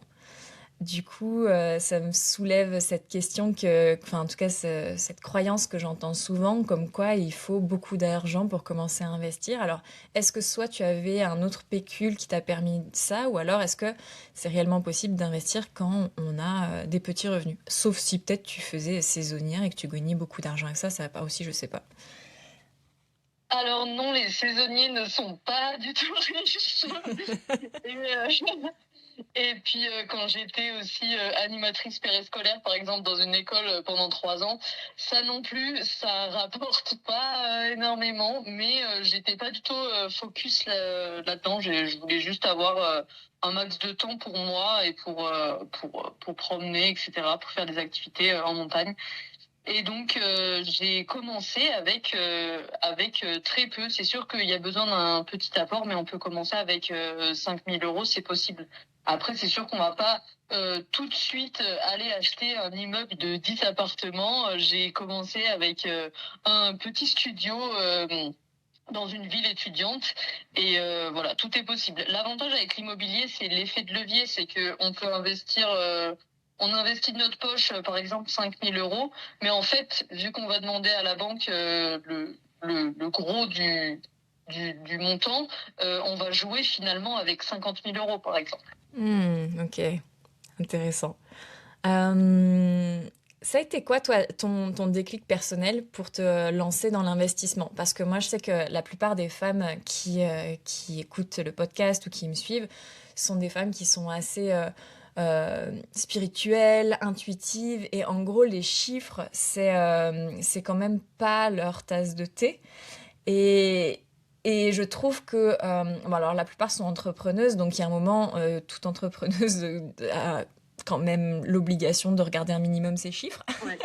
Du coup, ça me soulève cette question enfin en tout cas cette croyance que j'entends souvent comme quoi il faut beaucoup d'argent pour commencer à investir. Alors, est-ce que soit tu avais un autre pécule qui t'a permis ça ou alors est-ce que c'est réellement possible d'investir quand on a des petits revenus? Sauf si peut-être tu faisais saisonnière et que tu gagnais beaucoup d'argent avec ça, ça va pas aussi, je sais pas. Alors non, les saisonniers ne sont pas du tout riches. Et, et puis quand j'étais aussi animatrice périscolaire, par exemple, dans une école pendant 3 ans, ça non plus, ça rapporte pas énormément, mais j'étais pas du tout focus là-dedans. Je voulais juste avoir un max de temps pour moi et pour promener, etc., pour faire des activités en montagne. Et donc, j'ai commencé avec très peu. C'est sûr qu'il y a besoin d'un petit apport, mais on peut commencer avec 5 000 euros, c'est possible. Après, c'est sûr qu'on va pas tout de suite aller acheter un immeuble de 10 appartements. J'ai commencé avec un petit studio dans une ville étudiante. Et voilà, tout est possible. L'avantage avec l'immobilier, c'est l'effet de levier, c'est que on peut investir. On investit de notre poche, par exemple, 5 000 euros, mais en fait, vu qu'on va demander à la banque le gros du montant, on va jouer finalement avec 50 000 euros, par exemple. Ok, intéressant. Euh, Ça a été quoi, toi, ton déclic personnel pour te lancer dans l'investissement? Parce que moi, je sais que la plupart des femmes qui écoutent le podcast ou qui me suivent sont des femmes qui sont assez spirituelles, intuitives, et en gros, les chiffres, c'est quand même pas leur tasse de thé. Et, et je trouve que, bon, alors la plupart sont entrepreneuses, donc il y a un moment, toute entrepreneuse a quand même l'obligation de regarder un minimum ses chiffres. Ouais.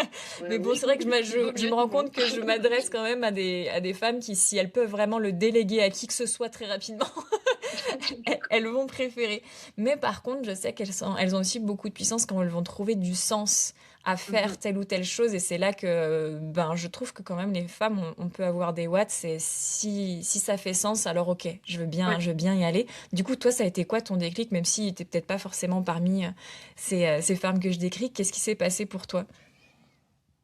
Mais bon, Oui. c'est vrai que Il vaut je mieux me rends du moins. compte que je m'adresse quand même à des femmes qui, si elles peuvent vraiment le déléguer à qui que ce soit très rapidement, elles vont préférer. Mais par contre, je sais elles ont aussi beaucoup de puissance quand elles vont trouver du sens à faire Mhm. telle ou telle chose. Et c'est là que ben, je trouve que quand même les femmes, on peut avoir des watts. C'est si ça fait sens, alors ok, Ouais. je veux bien y aller. Du coup, toi, ça a été quoi ton déclic, même si t'es peut-être pas forcément parmi ces femmes que je décris. Qu'est-ce qui s'est passé pour toi?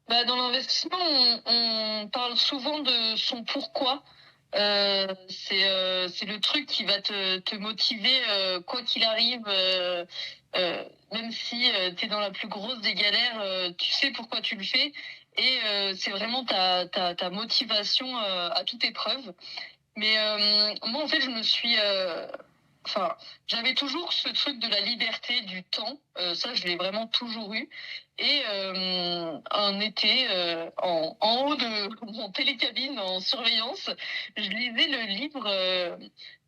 Bah, dans l'investissement, on parle souvent de son pourquoi. C'est le truc qui va te motiver quoi qu'il arrive. Même si tu es dans la plus grosse des galères, tu sais pourquoi tu le fais. Et c'est vraiment ta motivation à toute épreuve. Mais moi, en fait, je me suis... Enfin, j'avais toujours ce truc de la liberté du temps. Ça, je l'ai vraiment toujours eu. Et un été, en haut de mon télécabine en surveillance, je lisais le livre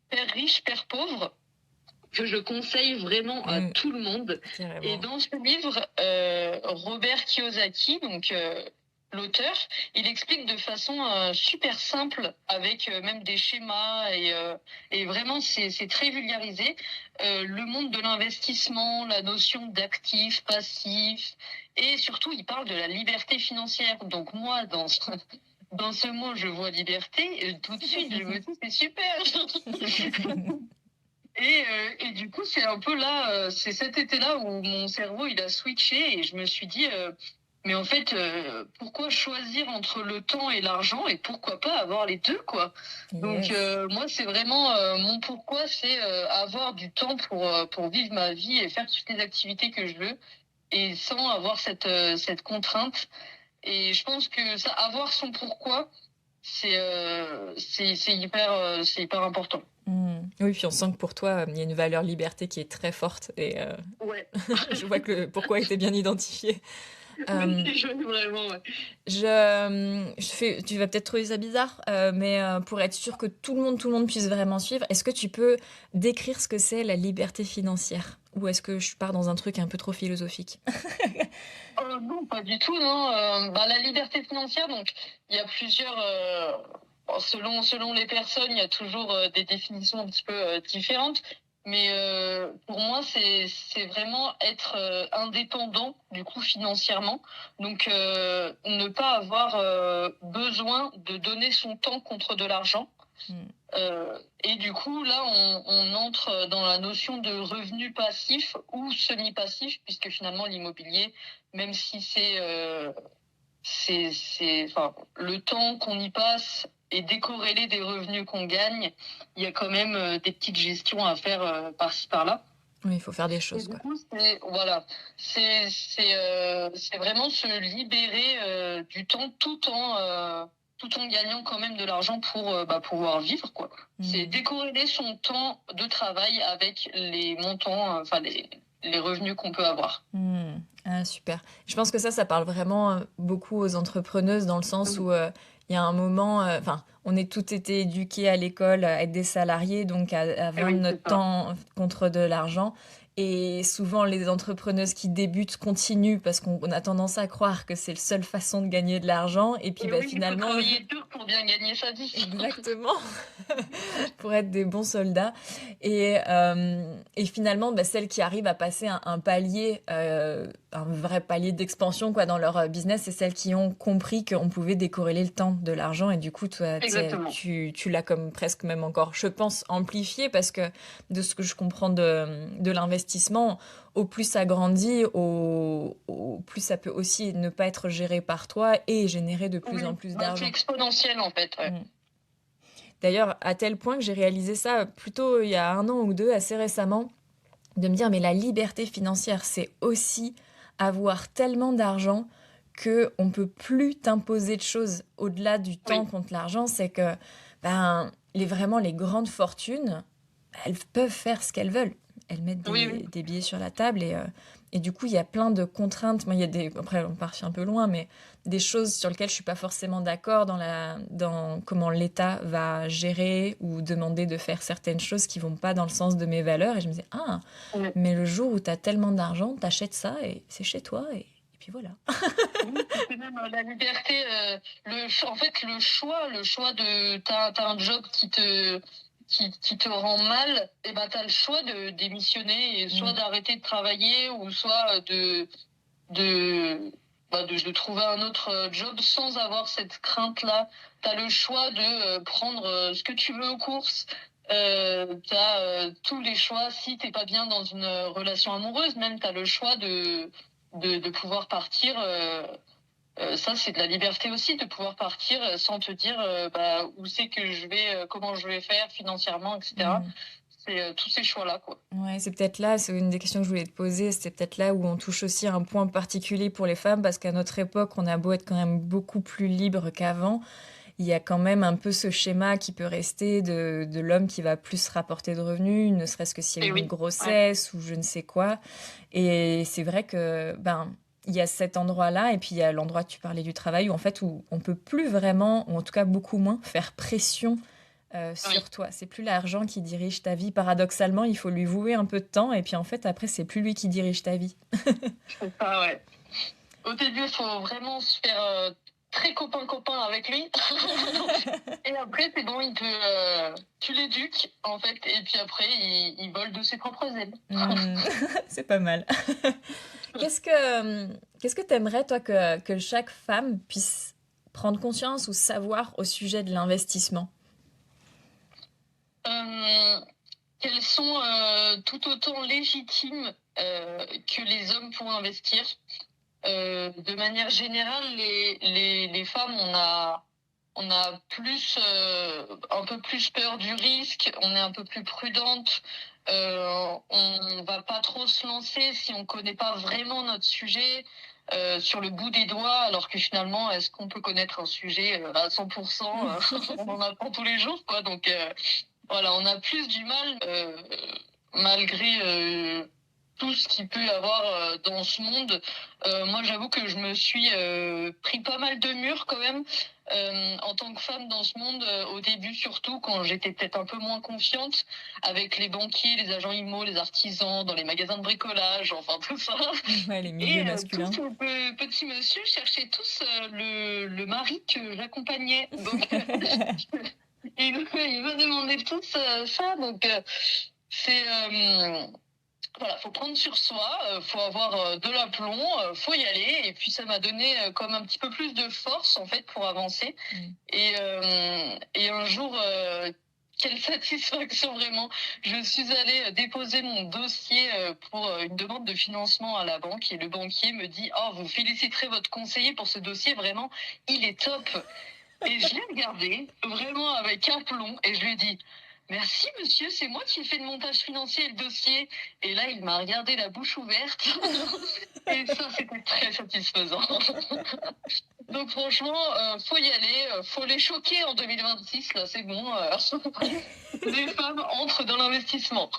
Père riche, Père pauvre, que je conseille vraiment à Mm, tout le monde. Et carrément. dans ce livre, Robert Kiyosaki, donc l'auteur, il explique de façon super simple, avec même des schémas, et vraiment c'est très vulgarisé, le monde de l'investissement, la notion d'actif, passif, et surtout il parle de la liberté financière. Donc moi, dans ce mot, je vois liberté, et tout de suite je me dis c'est super. Et du coup, c'est un peu là, c'est cet été-là où mon cerveau il a switché, et je me suis dit, mais en fait, pourquoi choisir entre le temps et l'argent, et pourquoi pas avoir les deux, quoi. Donc Yes. moi, c'est vraiment mon pourquoi, c'est avoir du temps pour vivre ma vie et faire toutes les activités que je veux, et sans avoir cette contrainte. Et je pense que ça, avoir son pourquoi, c'est hyper important. Oui, puis on sent que pour toi, il y a une valeur liberté qui est très forte et Ouais. je vois que le pourquoi était bien identifié. Oui, Euh, vraiment, ouais. tu vas peut-être trouver ça bizarre, mais pour être sûr que tout le monde puisse vraiment suivre, est-ce que tu peux décrire ce que c'est la liberté financière? Ou est-ce que je pars dans un truc un peu trop philosophique? Non, pas du tout, non. Bah, la liberté financière, donc, il y a plusieurs. Bon, selon les personnes, il y a toujours des définitions un petit peu différentes. Mais pour moi, c'est vraiment être indépendant, du coup, financièrement. Donc, ne pas avoir besoin de donner son temps contre de l'argent. Hmm. Et du coup, là, on entre dans la notion de revenu passif ou semi-passif, puisque finalement, l'immobilier, même si enfin, le temps qu'on y passe est décorrélé des revenus qu'on gagne, il y a quand même des petites gestions à faire par-ci, par-là. Oui, il faut faire des Et choses, du quoi. coup, voilà, c'est vraiment se libérer du temps, tout en gagnant quand même de l'argent pour pouvoir vivre, quoi. C'est Hmm. décorréler son temps de travail avec les montants, enfin les revenus qu'on peut avoir. Hmm. Ah, super. Je pense que ça parle vraiment beaucoup aux entrepreneuses dans le sens Oui, où il y a un moment, enfin, on est toutes été éduquées à l'école à être des salariés, donc à eh vendre oui, notre c'est ça. temps contre de l'argent. Et souvent, les entrepreneuses qui débutent continuent parce qu'on a tendance à croire que c'est la seule façon de gagner de l'argent. Et puis, Et bah, oui, il faut finalement, travailler dur pour bien gagner sa vie. exactement, pour être des bons soldats. Et finalement, bah, celles qui arrivent à passer un palier, un vrai palier d'expansion quoi, dans leur business, c'est celles qui ont compris qu'on pouvait décorréler le temps de l'argent. Et du coup, toi, Exactement. tu l'as comme presque même encore, je pense, amplifié parce que de ce que je comprends de l'investissement, au plus ça grandit, au plus ça peut aussi ne pas être géré par toi et générer de plus en Oui, plus bah, c'est d'argent. exponentiel en fait. Ouais. Mm. D'ailleurs, à tel point que j'ai réalisé ça plutôt il y a 1 an ou 2, assez récemment, de me dire, mais la liberté financière, c'est aussi avoir tellement d'argent que on peut plus t'imposer de choses au-delà du temps Oui, contre l'argent. C'est que ben, vraiment les grandes fortunes, elles peuvent faire ce qu'elles veulent. Elles mettent oui, oui. des billets sur la table et du coup, il y a plein de contraintes. Moi, il y a après, on part un peu loin, mais des choses sur lesquelles je suis pas forcément d'accord dans comment l'État va gérer ou demander de faire certaines choses qui vont pas dans le sens de mes valeurs. Et je me disais, ah, Oui. mais le jour où tu as tellement d'argent, t'achètes ça et c'est chez toi et puis voilà. Oui, et puis même la liberté, en fait, le choix de, t'as un job qui te rend mal, et ben t'as le choix de démissionner et soit Mm. d'arrêter de travailler ou soit de, de trouver un autre job sans avoir cette crainte-là. T'as le choix de prendre ce que tu veux aux courses. T'as tous les choix. Si t'es pas bien dans une relation amoureuse, même t'as le choix de pouvoir partir. Ça, c'est de la liberté aussi, de pouvoir partir sans te dire où c'est que je vais, comment je vais faire financièrement, etc. Mm. C'est tous ces choix-là, quoi. Ouais, c'est peut-être là, c'est une des questions que je voulais te poser, c'est peut-être là où on touche aussi à un point particulier pour les femmes, parce qu'à notre époque, on a beau être quand même beaucoup plus libre qu'avant, il y a quand même un peu ce schéma qui peut rester de l'homme qui va plus rapporter de revenus, ne serait-ce que s'il y a Et eu une oui, ouais. grossesse ou je ne sais quoi. Et c'est vrai que, ben, il y a cet endroit-là, et puis il y a l'endroit, tu parlais du travail, où en fait, où on peut plus vraiment, ou en tout cas beaucoup moins, faire pression Oui, sur toi. C'est plus l'argent qui dirige ta vie. Paradoxalement, il faut lui vouer un peu de temps, et puis en fait, après, c'est plus lui qui dirige ta vie. c'est ça, ouais. Au début, il faut vraiment se faire très copain-copain avec lui. Et après, c'est bon, tu l'éduques, en fait. Et puis après, il vole de ses propres ailes. Hmm, c'est pas mal. Qu'est-ce que t'aimerais, toi, que chaque femme puisse prendre conscience ou savoir au sujet de l'investissement? Euh, Qu'elles sont tout autant légitimes que les hommes pour investir. De manière générale, les femmes, on a plus, un peu plus peur du risque, on est un peu plus prudente, on va pas trop se lancer si on connaît pas vraiment notre sujet sur le bout des doigts, alors que finalement, est-ce qu'on peut connaître un sujet à 100% On en apprend tous les jours, quoi. Donc voilà, on a plus du mal, malgré tout ce qu'il peut y avoir dans ce monde. Moi, j'avoue que je me suis pris pas mal de murs quand même en tant que femme dans ce monde, au début surtout, quand j'étais peut-être un peu moins confiante avec les banquiers, les agents IMO, les artisans, dans les magasins de bricolage, enfin tout ça. Ouais, les Et milieux tous masculins. ces petits monsieur cherchaient tous le mari que j'accompagnais. Donc, ils me demandaient tous ça. Donc, c'est... voilà, faut prendre sur soi, faut avoir de l'aplomb, faut y aller. Et puis ça m'a donné comme un petit peu plus de force en fait pour avancer. Mm. Et un jour, quelle satisfaction vraiment. Je suis allée déposer mon dossier pour une demande de financement à la banque et le banquier me dit «Oh, vous féliciterez votre conseiller pour ce dossier, vraiment, il est top». Et je l'ai regardé vraiment avec aplomb et je lui ai dit «Merci monsieur, c'est moi qui ai fait le montage financier et le dossier». Et là, il m'a regardé la bouche ouverte. Et ça, c'était très satisfaisant. Donc franchement, faut y aller, faut les choquer en 2026, là, c'est bon. Les femmes entrent dans l'investissement.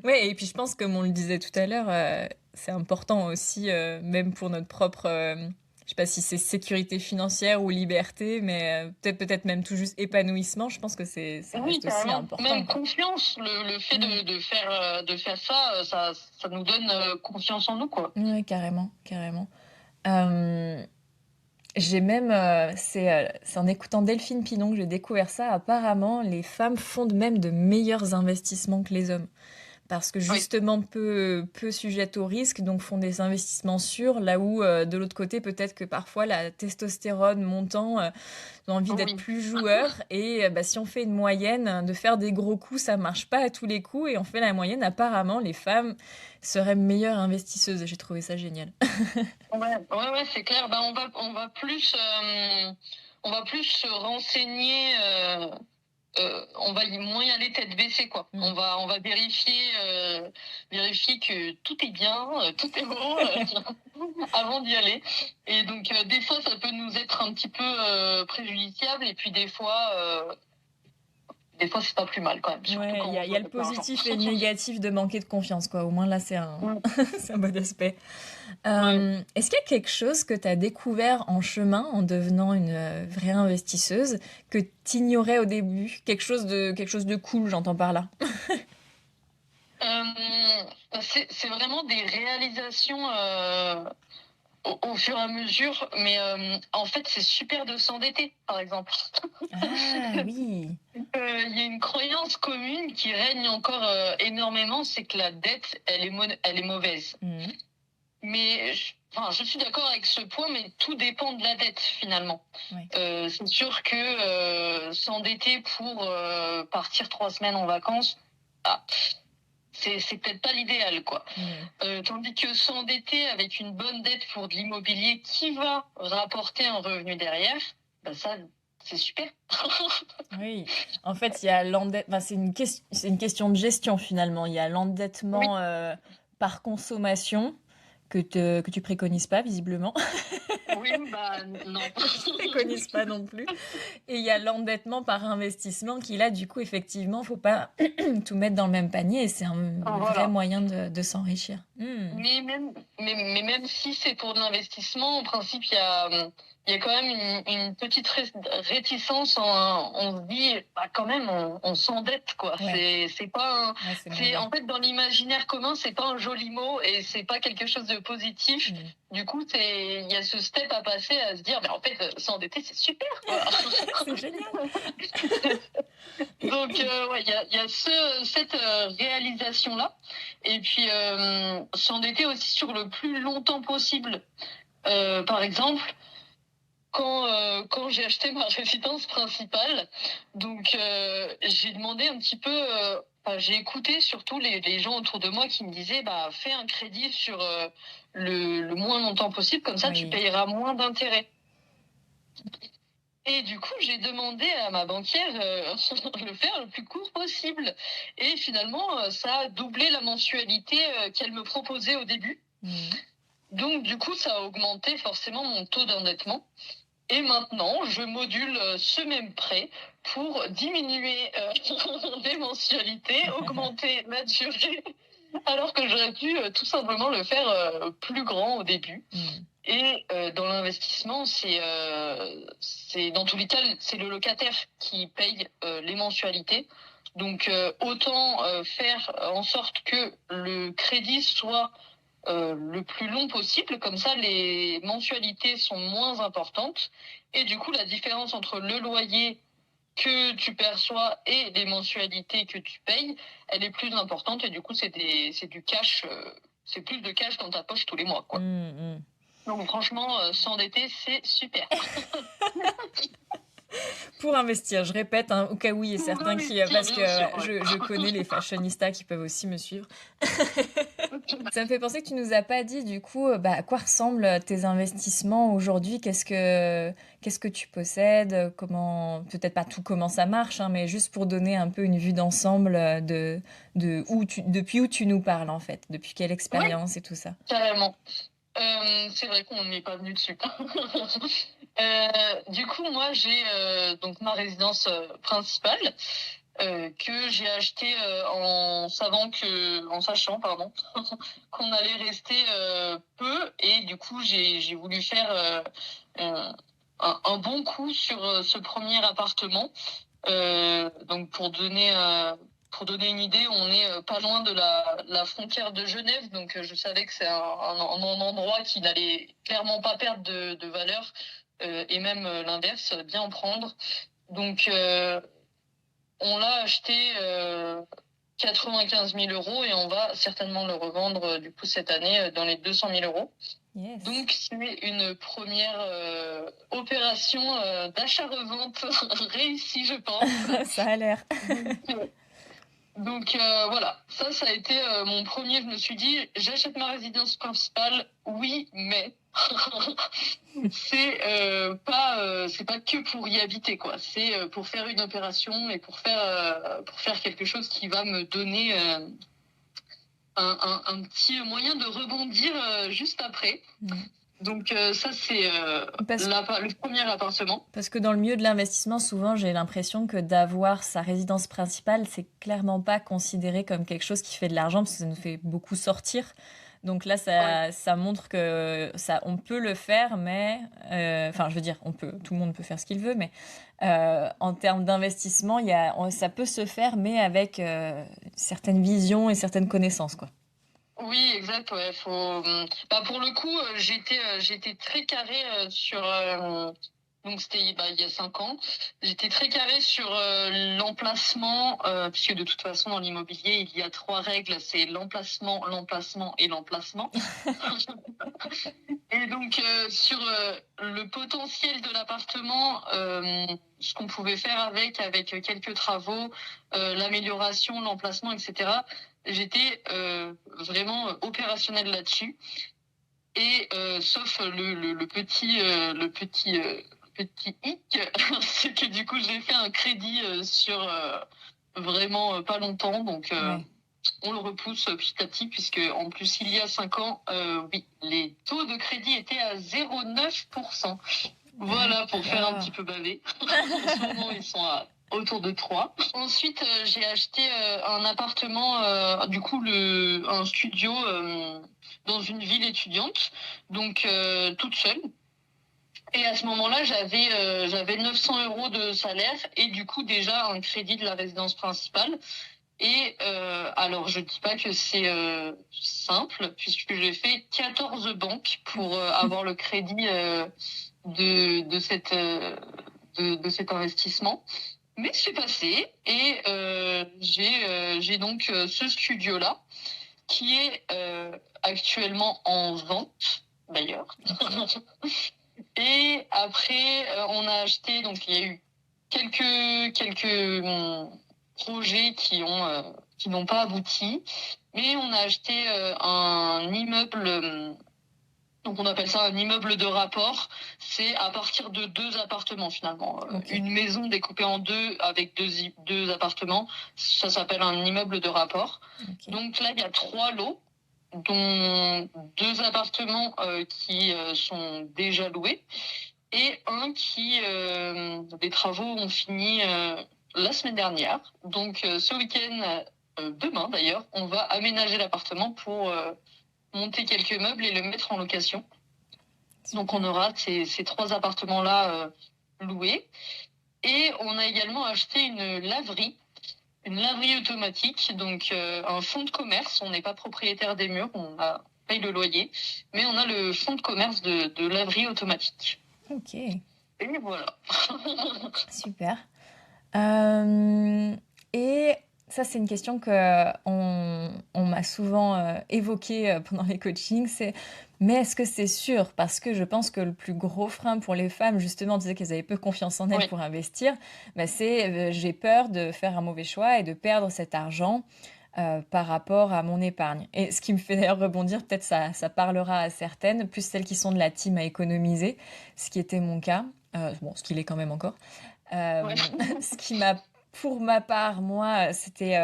Ouais, et puis je pense, comme on le disait tout à l'heure, c'est important aussi, même pour notre propre, je sais pas si c'est sécurité financière ou liberté, mais peut-être même tout juste épanouissement. Je pense que ça Oui, reste aussi carrément. important, Même quoi. confiance, le fait Mm. de faire ça, ça nous donne confiance en nous, quoi. Ouais, carrément, carrément. Euh, J'ai même, c'est en écoutant Delphine Pinon que j'ai découvert ça. Apparemment, les femmes font de même de meilleurs investissements que les hommes. Parce que Oui, justement peu sujettes au risque, donc font des investissements sûrs, là où de l'autre côté, peut-être que parfois la testostérone montant, ont envie d'être oui. plus joueurs. Et bah, si on fait une moyenne, de faire des gros coups, ça marche pas à tous les coups. Et on fait la moyenne, apparemment, les femmes seraient meilleures investisseuses. J'ai trouvé ça génial. Ouais, c'est clair. Ben, on va plus se renseigner. On va moins y aller tête baissée, quoi. Mm. On va vérifier que tout est bien, tout est bon avant d'y aller. Et donc des fois ça peut nous être un petit peu préjudiciable, et puis des fois c'est pas plus mal quand même, surtout Ouais, quand il y on a, il y joue a le avec l'argent. positif et le négatif de manquer de confiance, quoi. Au moins là, c'est un, Ouais. c'est un bon aspect. Ouais. Est-ce qu'il y a quelque chose que tu as découvert en chemin en devenant une vraie investisseuse que tu ignorais au début? Quelque chose de cool, j'entends par là. C'est vraiment des réalisations au fur et à mesure, mais en fait c'est super de s'endetter, par exemple. Ah oui. Il y a une croyance commune qui règne encore énormément, c'est que la dette, elle est mauvaise. Mhm. Mais enfin, je suis d'accord avec ce point, mais tout dépend de la dette finalement. Ouais. C'est sûr que s'endetter pour partir 3 semaines en vacances, ah, c'est peut-être pas l'idéal, quoi. Mhm. Tandis que s'endetter avec une bonne dette pour de l'immobilier qui va rapporter un revenu derrière, bah ça, c'est super. Oui. En fait, il y a l'endettement. Enfin, c'est une question de gestion finalement. Il y a Oui, l'endettement par consommation que tu préconises pas visiblement. oui, bah non. Que je préconise pas non plus. Et il y a l'endettement par investissement qui, là, du coup, effectivement, faut pas tout mettre dans le même panier et c'est un vrai Voilà. moyen de s'enrichir. Hmm. Mais même si c'est pour de l'investissement, en principe, il y a quand même une petite réticence. On se dit, bah, quand même, on s'endette, quoi. Ouais, C'est pas ouais, c'est en mauvais. fait, dans l'imaginaire commun, c'est pas un joli mot et c'est pas quelque chose de positif. Hmm. Du coup, il y a ce step à passer à se dire, mais en fait, s'endetter, c'est super, quoi. C'est génial. Donc, ouais, il y a cette réalisation-là. Et puis, s'endetter aussi sur le plus longtemps possible. Par exemple, quand j'ai acheté ma résidence principale, donc j'ai demandé un petit peu, enfin, j'ai écouté surtout les gens autour de moi qui me disaient, bah, fais un crédit sur le moins longtemps possible, comme ça tu Oui. payeras moins d'intérêts. Et du coup, j'ai demandé à ma banquière de le faire le plus court possible. Et finalement, ça a doublé la mensualité qu'elle me proposait au début. Hmm. Donc, du coup, ça a augmenté forcément mon taux d'endettement. Et maintenant, je module ce même prêt pour diminuer les mensualités, augmenter la durée, alors que j'aurais pu tout simplement le faire plus grand au début. Hmm. Et dans l'investissement, c'est dans tous les cas, c'est le locataire qui paye les mensualités. Donc autant faire en sorte que le crédit soit le plus long possible, comme ça les mensualités sont moins importantes. Et du coup, la différence entre le loyer que tu perçois et les mensualités que tu payes, elle est plus importante. Et du coup, c'est du cash, c'est plus de cash dans ta poche tous les mois, quoi. Hmm. Hmm. Donc franchement, s'endetter, c'est super. Pour investir, je répète, hein, au cas où il y a Pour certains qui... investir, parce que bien sûr, ouais. je connais les fashionistas qui peuvent aussi me suivre. Ça me fait penser que tu nous as pas dit du coup bah, à quoi ressemblent tes investissements aujourd'hui, qu'est-ce que tu possèdes, comment peut-être pas tout comment ça marche, hein, mais juste pour donner un peu une vue d'ensemble depuis où tu nous parles en fait, depuis quelle Oui, expérience et tout ça. carrément. C'est vrai qu'on n'est pas venu dessus. Du coup, moi, j'ai donc ma résidence principale que j'ai achetée en sachant, pardon, qu'on allait rester peu, et du coup, j'ai voulu faire un bon coup sur ce premier appartement. Donc pour donner une idée, on est pas loin de la frontière de Genève, donc je savais que c'est un endroit qui n'allait clairement pas perdre de valeur. et même l'inverse, bien en prendre. Donc, on l'a acheté 95 000 euros et on va certainement le revendre du coup cette année dans les 200 000 euros. Yes. Donc, c'est une première opération d'achat-revente réussie, je pense. Ça a l'air. Donc, voilà, ça a été mon premier. Je me suis dit, j'achète ma résidence principale, oui, mais c'est pas que pour y habiter, quoi. C'est pour faire une opération et pour faire quelque chose qui va me donner un petit moyen de rebondir juste après. Donc ça, c'est le premier appartement. Parce que dans le milieu de l'investissement, souvent, j'ai l'impression que d'avoir sa résidence principale, c'est clairement pas considéré comme quelque chose qui fait de l'argent, parce que ça nous fait beaucoup sortir. Donc là, ça montre que on peut le faire, mais... Enfin, je veux dire, tout le monde peut faire ce qu'il veut, mais en termes d'investissement, ça peut se faire, mais avec certaines visions et certaines connaissances, quoi. Oui, exact. Ouais, pour le coup, j'étais très carré sur. Donc c'était il y a 5 ans. J'étais très carré sur l'emplacement, puisque de toute façon dans l'immobilier il y a 3 règles, c'est l'emplacement, l'emplacement et l'emplacement. Et donc sur le potentiel de l'appartement, ce qu'on pouvait faire avec quelques travaux, l'amélioration, l'emplacement, etc. J'étais vraiment opérationnelle là-dessus. Et sauf le petit hic, c'est que du coup j'ai fait un crédit sur vraiment pas longtemps, donc on le repousse petit à petit, puisque en plus il y a 5 ans, oui, les taux de crédit étaient à 0,9%. Voilà, pour faire un petit peu baver. En ce moment ils sont autour de 3. Ensuite, j'ai acheté un appartement, du coup un studio dans une ville étudiante, donc toute seule. Et à ce moment-là, j'avais 900 euros de salaire et du coup déjà un crédit de la résidence principale. Et alors, je dis pas que c'est simple, puisque j'ai fait 14 banques pour avoir le crédit de cet investissement. Mais c'est passé et j'ai donc ce studio-là qui est actuellement en vente, d'ailleurs. Et après, on a acheté, donc il y a eu quelques projets qui n'ont pas abouti, mais on a acheté un immeuble. Donc on appelle ça un immeuble de rapport. C'est à partir de 2 appartements finalement. Okay. Une maison découpée en 2 avec deux appartements, ça s'appelle un immeuble de rapport. Okay. Donc là, il y a 3 lots, dont 2 appartements qui sont déjà loués et un qui, les travaux ont fini la semaine dernière. Donc ce week-end, demain d'ailleurs, on va aménager l'appartement pour monter quelques meubles et le mettre en location. Donc on aura ces 3 appartements-là loués. Et on a également acheté une laverie automatique, donc un fonds de commerce. On n'est pas propriétaire des murs, paye le loyer, mais on a le fonds de commerce de laverie automatique. Ok. Et voilà. Super. Et ça, c'est une question qu'on m'a souvent évoquée pendant les coachings, mais est-ce que c'est sûr? Parce que je pense que le plus gros frein pour les femmes, justement, disaient qu'elles avaient peu confiance en elles pour investir, c'est j'ai peur de faire un mauvais choix et de perdre cet argent par rapport à mon épargne. Et ce qui me fait d'ailleurs rebondir, peut-être ça parlera à certaines, plus celles qui sont de la team à économiser, ce qui était mon cas, ce qu'il est quand même encore. Ce qui m'a, pour ma part, moi, c'était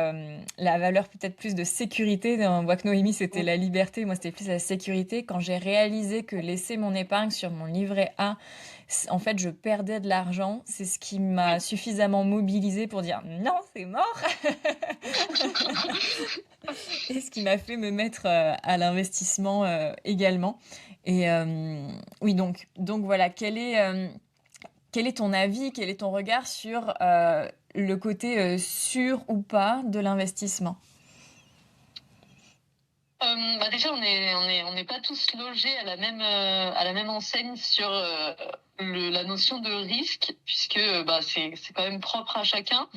la valeur peut-être plus de sécurité. On voit que Noémie, c'était la liberté. Moi, c'était plus la sécurité. Quand j'ai réalisé que laisser mon épargne sur mon livret A, en fait, je perdais de l'argent, c'est ce qui m'a suffisamment mobilisée pour dire non, c'est mort. Et ce qui m'a fait me mettre à l'investissement également. Et oui, donc voilà, quel est ton avis, quel est ton regard sur le côté sûr ou pas de l'investissement? Déjà, on n'est pas tous logés à la même enseigne sur la notion de risque, puisque c'est quand même propre à chacun.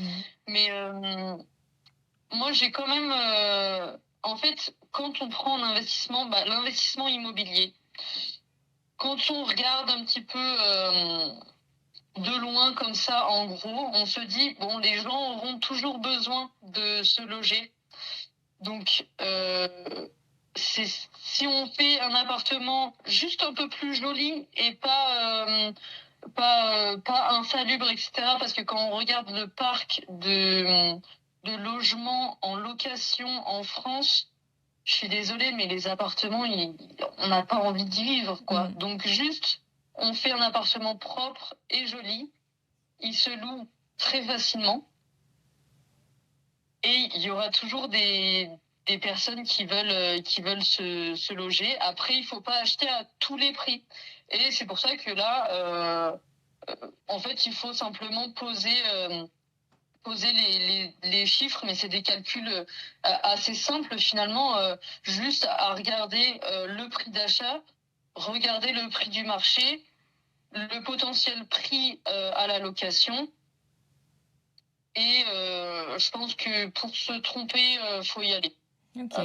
Mais moi, j'ai quand même, en fait, quand on prend un investissement, l'investissement immobilier, quand on regarde un petit peu de loin comme ça, en gros, on se dit, bon, les gens auront toujours besoin de se loger. Donc, si on fait un appartement juste un peu plus joli et pas insalubre, etc. Parce que quand on regarde le parc de logements en location en France, je suis désolée, mais les appartements, on n'a pas envie d'y vivre, quoi. Donc juste, on fait un appartement propre et joli, il se loue très facilement, et il y aura toujours des personnes qui veulent se loger. Après, il faut pas acheter à tous les prix. Et c'est pour ça que là, en fait, il faut simplement poser les chiffres, mais c'est des calculs assez simples finalement, juste à regarder le prix d'achat, regarder le prix du marché, le potentiel prix à la location. Et je pense que pour se tromper, faut y aller. Ok.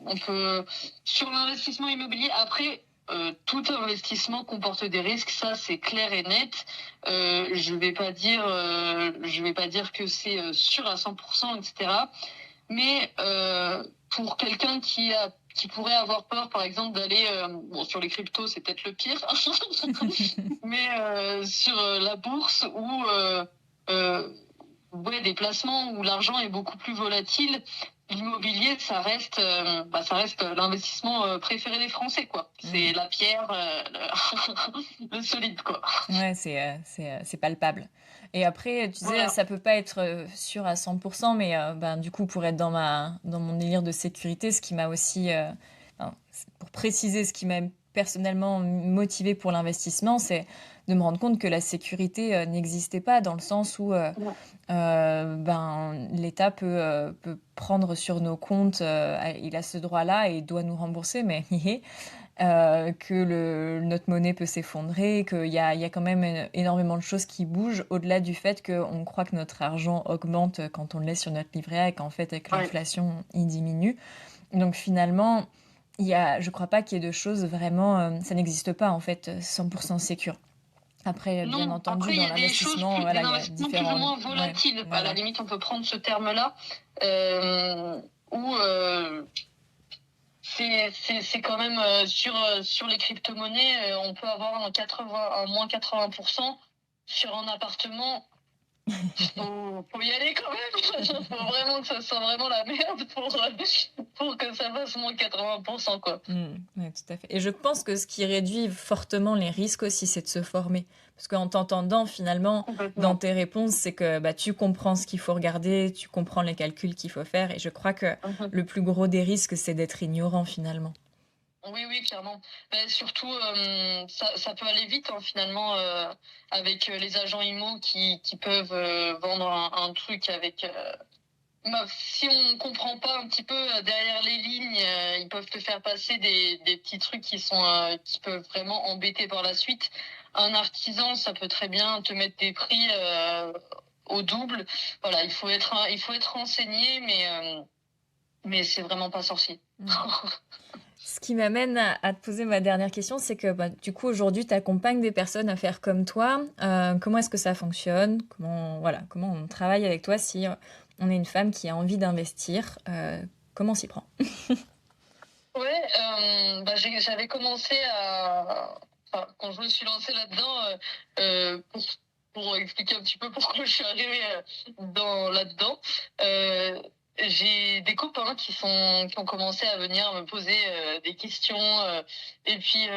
On peut, sur l'investissement immobilier, après, tout investissement comporte des risques, ça c'est clair et net. Je vais pas dire que c'est sûr à 100%, etc. Mais pour quelqu'un qui pourrait avoir peur, par exemple, d'aller, sur les cryptos, c'est peut-être le pire, mais sur la bourse ou des placements où l'argent est beaucoup plus volatile, l'immobilier, ça reste l'investissement préféré des Français, quoi. C'est la pierre, le solide, quoi. Ouais, c'est palpable. Et après, tu disais, Voilà. ça peut pas être sûr à 100%, mais du coup, pour être dans mon délire de sécurité, ce qui m'a aussi, pour préciser ce qui m'a personnellement motivé pour l'investissement, c'est de me rendre compte que la sécurité n'existait pas dans le sens où l'État peut prendre sur nos comptes, il a ce droit-là et il doit nous rembourser, mais que notre monnaie peut s'effondrer, qu'il y a quand même énormément de choses qui bougent au-delà du fait qu'on croit que notre argent augmente quand on le laisse sur notre livret A et qu'en fait avec l'inflation il diminue. Donc finalement, je crois pas qu'il y ait de choses vraiment, ça n'existe pas en fait 100% sécure. Après, bien entendu, il y dans a des choses, l'investissement, des il y a investissements plus ou différents. moins volatiles. Ouais, À la voilà. limite, on peut prendre ce terme-là, où c'est quand même sur les crypto-monnaies, on peut avoir un moins 80% sur un appartement. Faut y aller quand même. Faut vraiment que ça soit vraiment la merde pour que ça fasse moins 80%, quoi. Ouais, tout à fait. Et je pense que ce qui réduit fortement les risques aussi, c'est de se former. Parce qu'en t'entendant, finalement, dans tes réponses, c'est que tu comprends ce qu'il faut regarder, tu comprends les calculs qu'il faut faire. Et je crois que le plus gros des risques, c'est d'être ignorant, finalement. Oui, clairement. Surtout, ça peut aller vite, hein, finalement, avec les agents IMO qui peuvent vendre un truc avec... si on comprend pas un petit peu derrière les lignes, ils peuvent te faire passer des petits trucs qui peuvent vraiment embêter par la suite. Un artisan, ça peut très bien te mettre des prix au double. Voilà, il faut être renseigné, mais c'est vraiment pas sorcier. Ce qui m'amène à te poser ma dernière question, c'est que du coup aujourd'hui tu accompagnes des personnes à faire comme toi. Comment est-ce que ça fonctionne? Comment on travaille avec toi si on est une femme qui a envie d'investir? Comment on s'y prend? Ouais, j'avais commencé quand je me suis lancée là-dedans, pour expliquer un petit peu pourquoi je suis arrivée là-dedans. J'ai des copains qui ont commencé à venir me poser des questions, et puis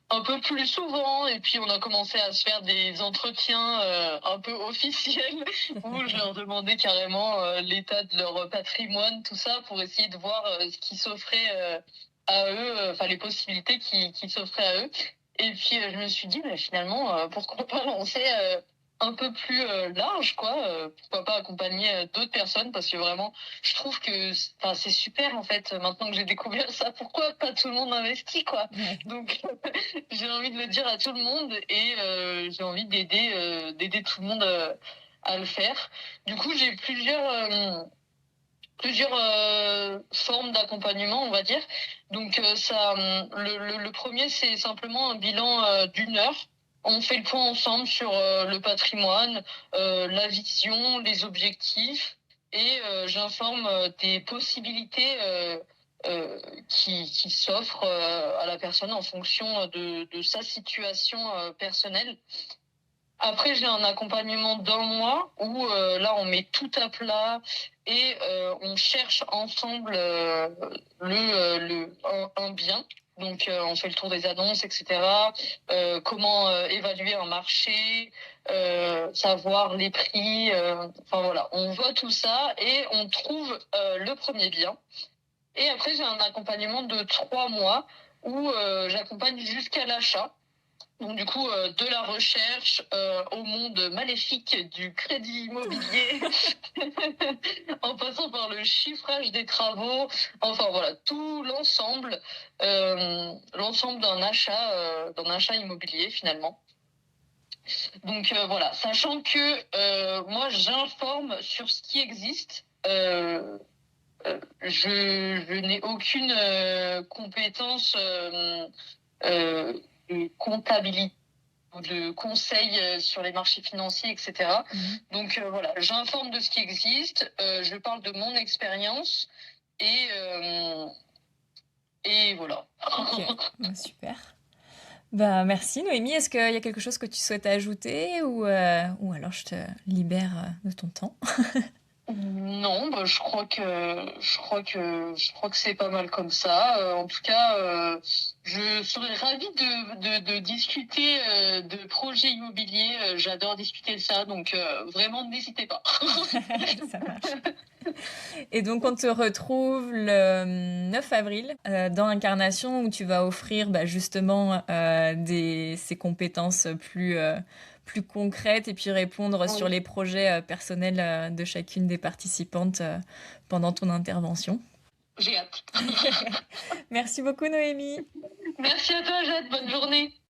un peu plus souvent, et puis on a commencé à se faire des entretiens un peu officiels où je leur demandais carrément l'état de leur patrimoine, tout ça, pour essayer de voir ce qui s'offrait à eux, les possibilités qui s'offraient à eux. Et puis je me suis dit, finalement, pourquoi pas lancer un peu plus large, quoi. Pourquoi pas accompagner d'autres personnes, parce que vraiment, je trouve que c'est super en fait. Maintenant que j'ai découvert ça, pourquoi pas tout le monde investit, quoi. Ouais. Donc j'ai envie de le dire à tout le monde et j'ai envie d'aider tout le monde à le faire. Du coup, j'ai plusieurs formes d'accompagnement, on va dire. Donc le premier, c'est simplement un bilan d'1 heure. On fait le point ensemble sur le patrimoine, la vision, les objectifs, et j'informe des possibilités qui s'offrent à la personne en fonction de sa situation personnelle. Après, j'ai un accompagnement d'1 mois où là, on met tout à plat et on cherche ensemble un bien. Donc, on fait le tour des annonces, etc. Comment évaluer un marché, savoir les prix. Enfin voilà, on voit tout ça et on trouve le premier bien. Et après, j'ai un accompagnement de 3 mois où j'accompagne jusqu'à l'achat. Donc du coup, de la recherche au monde maléfique du crédit immobilier, en passant par le chiffrage des travaux, enfin voilà, tout l'ensemble d'un achat immobilier finalement. Donc voilà, sachant que moi j'informe sur ce qui existe. Je n'ai aucune compétence de comptabilité ou de conseils sur les marchés financiers, etc. Donc voilà, j'informe de ce qui existe, je parle de mon expérience et voilà. Ok, bah, super. Bah, merci Noémie. Est-ce qu'il y a quelque chose que tu souhaites ajouter ou alors je te libère de ton temps? Non, bah, je crois que c'est pas mal comme ça. En tout cas, je serais ravie de discuter de projets immobiliers. J'adore discuter de ça, donc vraiment n'hésitez pas. Ça marche. Et donc on te retrouve le 9 avril dans Incarnation où tu vas offrir bah, justement ces compétences plus concrètes et puis répondre sur Oui, les projets personnels de chacune des participantes pendant ton intervention. j'ai hâte. Merci beaucoup Noémie. Merci à toi, Jade. Bonne journée.